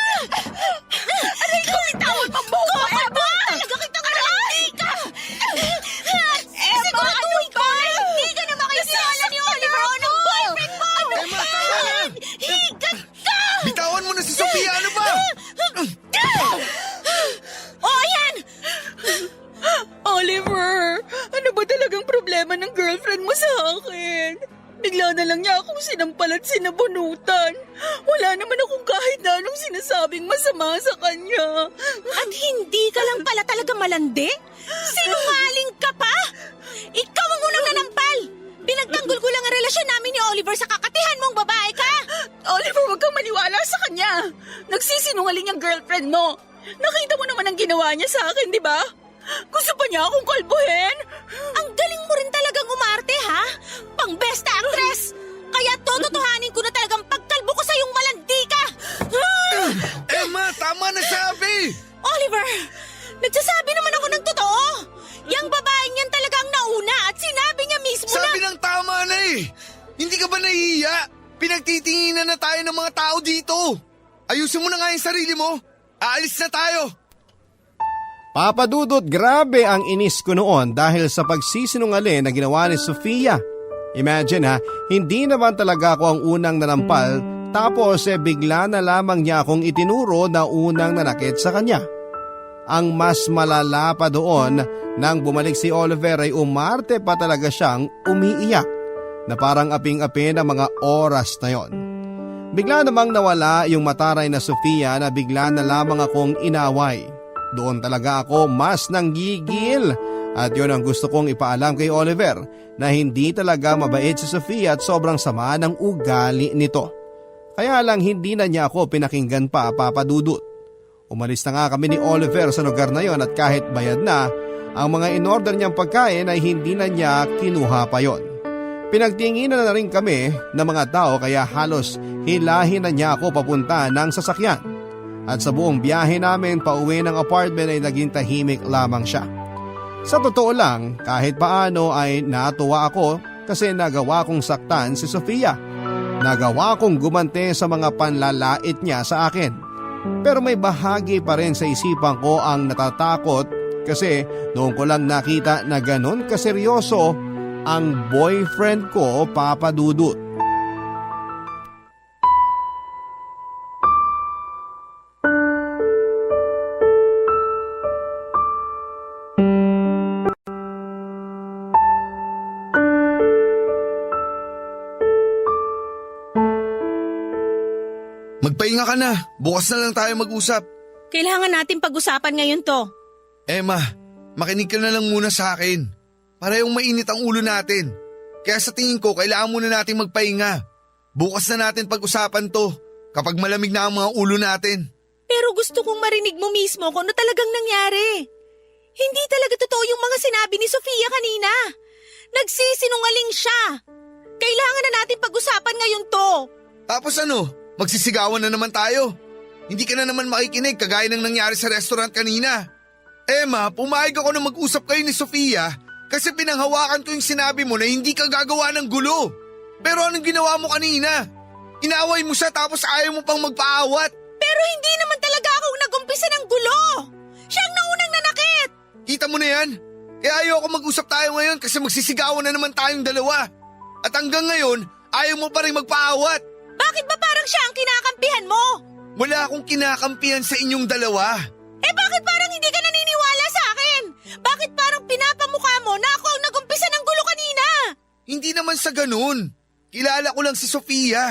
Aray ko, bitawan mo mo! Eba! Talaga kitang malandi ka! Siguraduhin ko na hindi ka na makikilala ni Oliver o ng boyfriend mo! Higat ka! Bitawan mo na si Sofia, ano ba? O, ayan! Oliver, ano ba talagang problema ng girlfriend mo sa akin? Bigla na lang niya akong sinampal at sinabunutan. Wala naman akong kahit na anong sinasabing masama sa kanya. At hindi ka lang pala talaga malandi? Sinungaling ka pa? Ikaw ang unang nanampal! Pinagtanggol ko lang ang relasyon namin ni Oliver sa kakatihan mong babae ka! Oliver, huwag kang maniwala sa kanya. Nagsisinungaling ang girlfriend mo. Nakita mo naman ang ginawa niya sa akin, di ba? Gusto pa niya akong kalbuhin? Ang galing mo rin talagang umarte, ha? Pang best actress! Kaya tototohanin ko na talagang pagkalbo ko sa iyong malandi ka! Emma, tama na sabi! Oliver, nagsasabi naman ako ng totoo! Yang babaeng yan talaga ang nauna at sinabi niya mismo Sabi na... ng tama na eh! Hindi ka ba nahihiya? Pinagtitinginan na tayo ng mga tao dito! Ayusin mo na nga yung sarili mo! Aalis na tayo! Papa Dudut, grabe ang inis ko noon dahil sa pagsisinungaling na ginawa ni Sofia. Imagine ha, hindi naman talaga ako ang unang nanampal tapos bigla na lamang niya akong itinuro na unang nanakit sa kanya. Ang mas malala pa doon nang bumalik si Oliver ay umarte pa talaga siyang umiiyak na parang aping-api ng mga oras na yon. Bigla namang nawala yung mataray na Sofia na bigla na lamang akong inaway. Doon talaga ako mas nanggigil at yun ang gusto kong ipaalam kay Oliver na hindi talaga mabait si Sofia at sobrang sama ng ugali nito. Kaya lang hindi na niya ako pinakinggan pa, Papa Dudut. Umalis na nga kami ni Oliver sa lugar na yon at kahit bayad na, ang mga in-order niyang pagkain ay hindi na niya kinuha pa yon. Pinagtinginan na rin kami ng mga tao kaya halos hilahin na niya ako papunta ng sasakyan. At sa buong biyahe namin pauwi ng apartment ay naging tahimik lamang siya. Sa totoo lang, kahit paano ay natuwa ako kasi nagawa kong saktan si Sofia. Nagawa kong gumante sa mga panlalait niya sa akin. Pero may bahagi pa rin sa isipan ko ang natatakot kasi noon ko lang nakita na ganon kaseryoso ang boyfriend ko, Papa Dudut. Magpahinga ka na. Bukas na lang tayo mag-usap. Kailangan natin pag-usapan ngayon to. Emma, makinig ka na lang muna sa akin. Parehong mainit ang ulo natin. Kaya sa tingin ko, kailangan muna natin magpahinga. Bukas na natin pag-usapan to kapag malamig na ang mga ulo natin. Pero gusto kong marinig mo mismo kung ano talagang nangyari. Hindi talaga totoo yung mga sinabi ni Sofia kanina. Nagsisinungaling siya. Kailangan na natin pag-usapan ngayon to. Tapos ano, magsisigawan na naman tayo. Hindi ka na naman makikinig kagaya ng nangyari sa restaurant kanina. Emma, pumayag ako na mag-usap kayo ni Sofia kasi pinanghawakan ko yung sinabi mo na hindi ka gagawa ng gulo. Pero anong ginawa mo kanina? Inaway mo siya tapos ayaw mo pang magpaawat. Pero hindi naman talaga akong nagumpisa ng gulo. Siya ang naunang nanakit. Kita mo na yan? Kaya ayoko mag-usap tayo ngayon kasi magsisigawan na naman tayong dalawa. At hanggang ngayon, ayaw mo pa rin magpaawat. Bakit ba parang siya ang kinakampihan mo? Wala akong kinakampihan sa inyong dalawa. Eh bakit parang hindi ka naniniwala sa akin? Bakit parang pinapamukha mo na ako ang nagumpisa ng gulo kanina? Hindi naman sa ganun. Kilala ko lang si Sofia.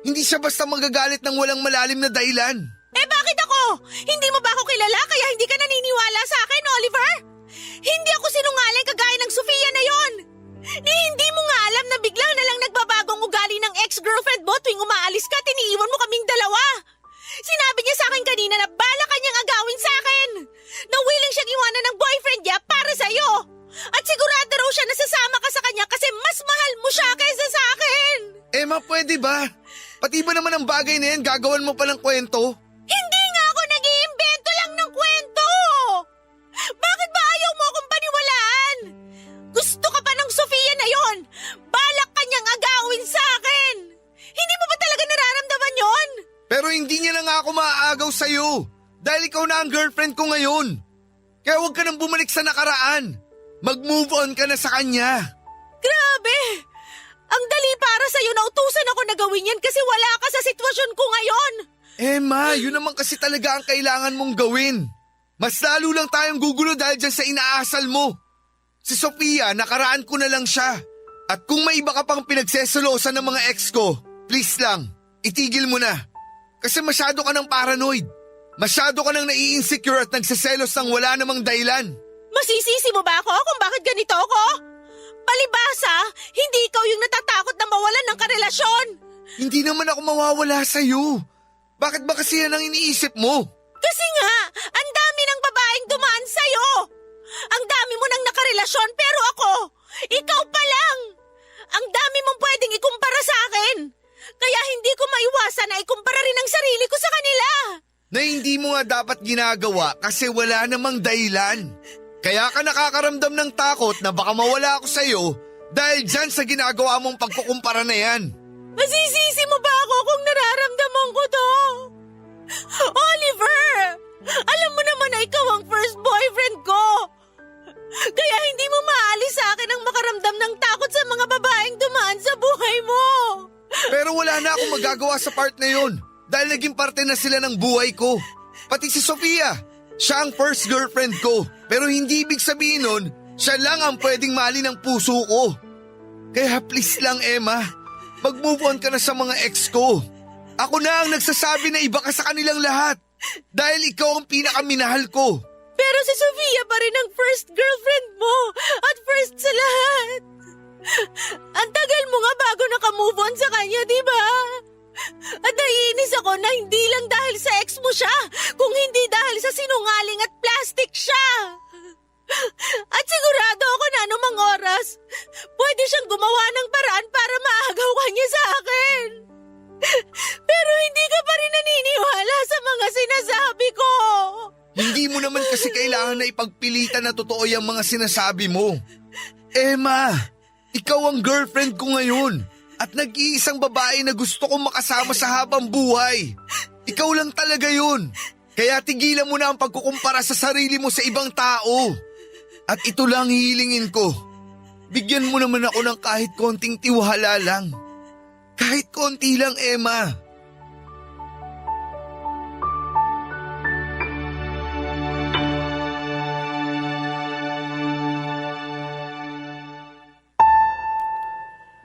Hindi siya basta magagalit ng walang malalim na dahilan. Eh bakit ako? Hindi mo ba ako kilala kaya hindi ka naniniwala sa akin, Oliver? Hindi ako sinungaling kagaya ng Sofia na yon. Hindi mo nga alam na biglang na lang nagbabagong ugali ng ex-girlfriend mo tuwing umaalis ka at iniiwan mo kaming dalawa. Sinabi niya sa akin kanina na bala kanyang agawin sa akin. Na willing siyang iwanan ng boyfriend niya para sa'yo. At sigurado raw siya na sasama ka sa kanya kasi mas mahal mo siya kaysa sa akin. Emma, pwede ba? Pati ba naman ang bagay na yan gagawan mo palang kwento? Hindi nga ako nag-iimbento lang ng kwento. Bakit ba ayaw mo akong paniwalaan? Gusto ka pa ng Sofia na yon. Balak kanyang agawin sa akin. Hindi mo ba talaga nararamdaman yon? Pero hindi niya na nga ako maaagaw sa'yo. Dahil ikaw na ang girlfriend ko ngayon. Kaya huwag ka nang bumalik sa nakaraan. Mag-move on ka na sa kanya. Grabe! Ang dali para sa'yo na utusan ako na gawin yan kasi wala ka sa sitwasyon ko ngayon. Emma, yun naman kasi talaga ang kailangan mong gawin. Mas lalo lang tayong gugulo dahil dyan sa inaasal mo. Si Sofia, nakaraan ko na lang siya. At kung may iba ka pang pinagseselosan ng mga ex ko, please lang, itigil mo na. Kasi masyado ka ng paranoid. Masyado ka nang nai-insecure at nagseselos ng wala namang dahilan. Masisisi mo ba ako kung bakit ganito ako? Palibasa, hindi ikaw yung natatakot na mawalan ng karelasyon. Hindi naman ako mawawala sa'yo. Bakit ba kasi yan ang iniisip mo? Kasi nga, ang dami ng babaeng dumaan sa'yo. Ang dami mo nang nakarelasyon pero ako, ikaw pa lang. Ang dami mong pwedeng ikumpara sa akin. Kaya hindi ko maiwasan na ikumpara rin ang sarili ko sa kanila. Na hindi mo nga dapat ginagawa kasi wala namang dahilan. Kaya ka nakakaramdam ng takot na baka mawala ako sa'yo dahil dyan sa ginagawa mong pagkukumpara na yan. Masisisi mo ba ako kung nararamdaman ko to? Oliver! Alam mo naman na ikaw ang first boyfriend ko. Kaya hindi mo maalis sa akin ang makaramdam ng takot sa mga babaeng dumaan sa buhay mo. Pero wala na akong magagawa sa part na yun dahil naging parte na sila ng buhay ko. Pati si Sofia, siya ang first girlfriend ko. Pero hindi ibig sabihin nun, siya lang ang pwedeng mali ng puso ko. Kaya please lang Emma, mag-move on ka na sa mga ex ko. Ako na ang nagsasabi na iba ka sa kanilang lahat dahil ikaw ang pinakaminahal ko. Pero si Sofia pa rin ang first girlfriend mo at first sa lahat. Ang tagal mo nga bago naka-move on sa kanya, di ba? At naiinis ako na hindi lang dahil sa ex mo siya, kung hindi dahil sa sinungaling at plastic siya. At sigurado ako na anumang oras, pwede siyang gumawa ng paraan para maagaw ka niya sa akin. Pero hindi ka pa rin naniniwala sa mga sinasabi ko. Hindi mo naman kasi kailangan na ipagpilitan na totoo yung mga sinasabi mo. Emma, ikaw ang girlfriend ko ngayon at nag-iisang babae na gusto kong makasama sa habang buhay. Ikaw lang talaga yun. Kaya tigilan mo na ang pagkukumpara sa sarili mo sa ibang tao. At ito lang hihilingin ko. Bigyan mo naman ako ng kahit konting tiwala lang. Kahit konti lang, Emma.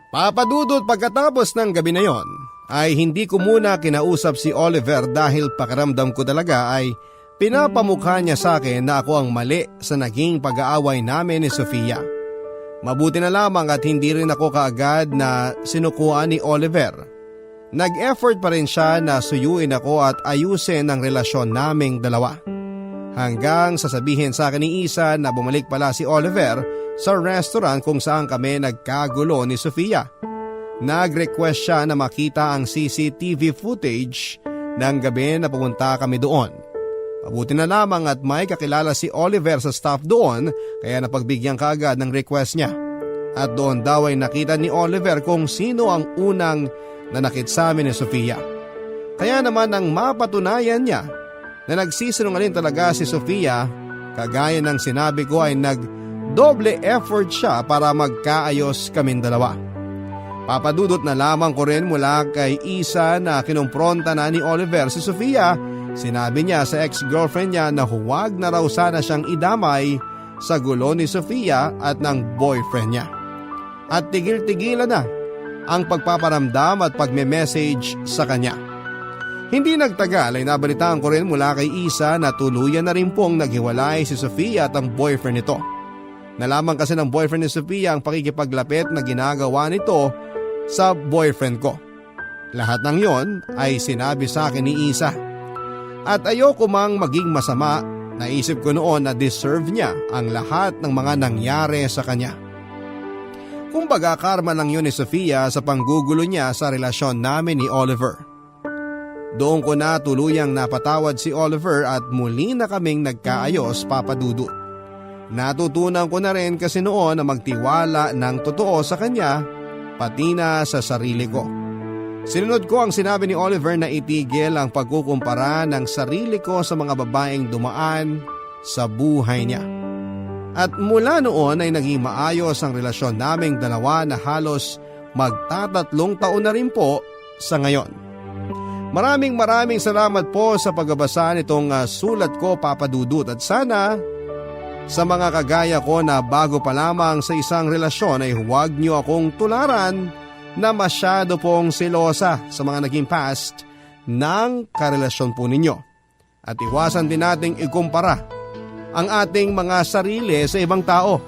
Papadudot pagkatapos ng gabi na yon, ay hindi ko muna kinausap si Oliver dahil pakiramdam ko talaga ay pinapamukha niya sa akin na ako ang mali sa naging pag-aaway namin ni Sofia. Mabuti na lamang at hindi rin ako kaagad na sinukuan ni Oliver. Nag-effort pa rin siya na suyuin ako at ayusin ang relasyon naming dalawa. Hanggang sasabihin sa akin ni Isa na bumalik pala si Oliver sa restaurant kung saan kami nagkagulo ni Sofia. Nag-request siya na makita ang CCTV footage ng gabi na pumunta kami doon. Mabuti na lamang at may kakilala si Oliver sa staff doon kaya napagbigyan kaagad ng request niya. At doon daw ay nakita ni Oliver kung sino ang unang nanakit sa amin ni Sofia. Kaya naman ang mapatunayan niya na nagsisinungaling talaga si Sofia, kagaya ng sinabi ko ay nag-doble effort siya para magkaayos kaming dalawa. Papadudot na lamang ko rin mula kay Isa na kinumpronta na ni Oliver si Sofia. Sinabi niya sa ex-girlfriend niya na huwag na raw sana siyang idamay sa gulo ni Sofia at ng boyfriend niya. At tigil-tigilan na ang pagpaparamdam at pagme-message sa kanya. Hindi nagtagal ay nabalitaan ko rin mula kay Isa na tuluyan na rin pong naghiwalay si Sofia at ang boyfriend nito. Nalaman kasi ng boyfriend ni Sofia ang pakikipaglapit na ginagawa nito sa boyfriend ko. Lahat ng yon ay sinabi sa akin ni Isa. At ayoko mang maging masama, naisip ko noon na deserve niya ang lahat ng mga nangyari sa kanya. Kumbaga karma lang yun ni Sofia sa panggugulo niya sa relasyon namin ni Oliver. Doon ko na tuluyang napatawad si Oliver at muli na kaming nagkaayos, papadudot. Natutunan ko na rin kasi noon na magtiwala ng totoo sa kanya, pati na sa sarili ko. Sinunod ko ang sinabi ni Oliver na itigil ang pagkukumpara ng sarili ko sa mga babaeng dumaan sa buhay niya. At mula noon ay naging maayos ang relasyon naming dalawa na halos magtatatlong taon na rin po sa ngayon. Maraming salamat po sa pagbabasa nitong sulat ko, papadudot, at sana Sa mga kagaya ko na bago pa lamang sa isang relasyon ay huwag niyo akong tularan na masyado pong selosa sa mga naging past ng karelasyon po ninyo. At iwasan din nating ikumpara ang ating mga sarili sa ibang tao.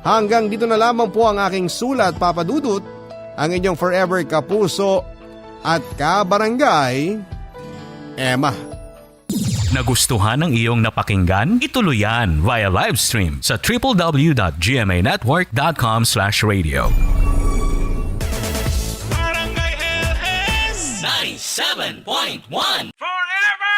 Hanggang dito na lamang po ang aking sulat, Papa Dudut, ang inyong forever kapuso at kabarangay, Emma. Nagustuhan ng iyong napakinggan? Ituloy yan via live stream sa www.gmanetwork.com/radio. Barangay LS 97.1 Forever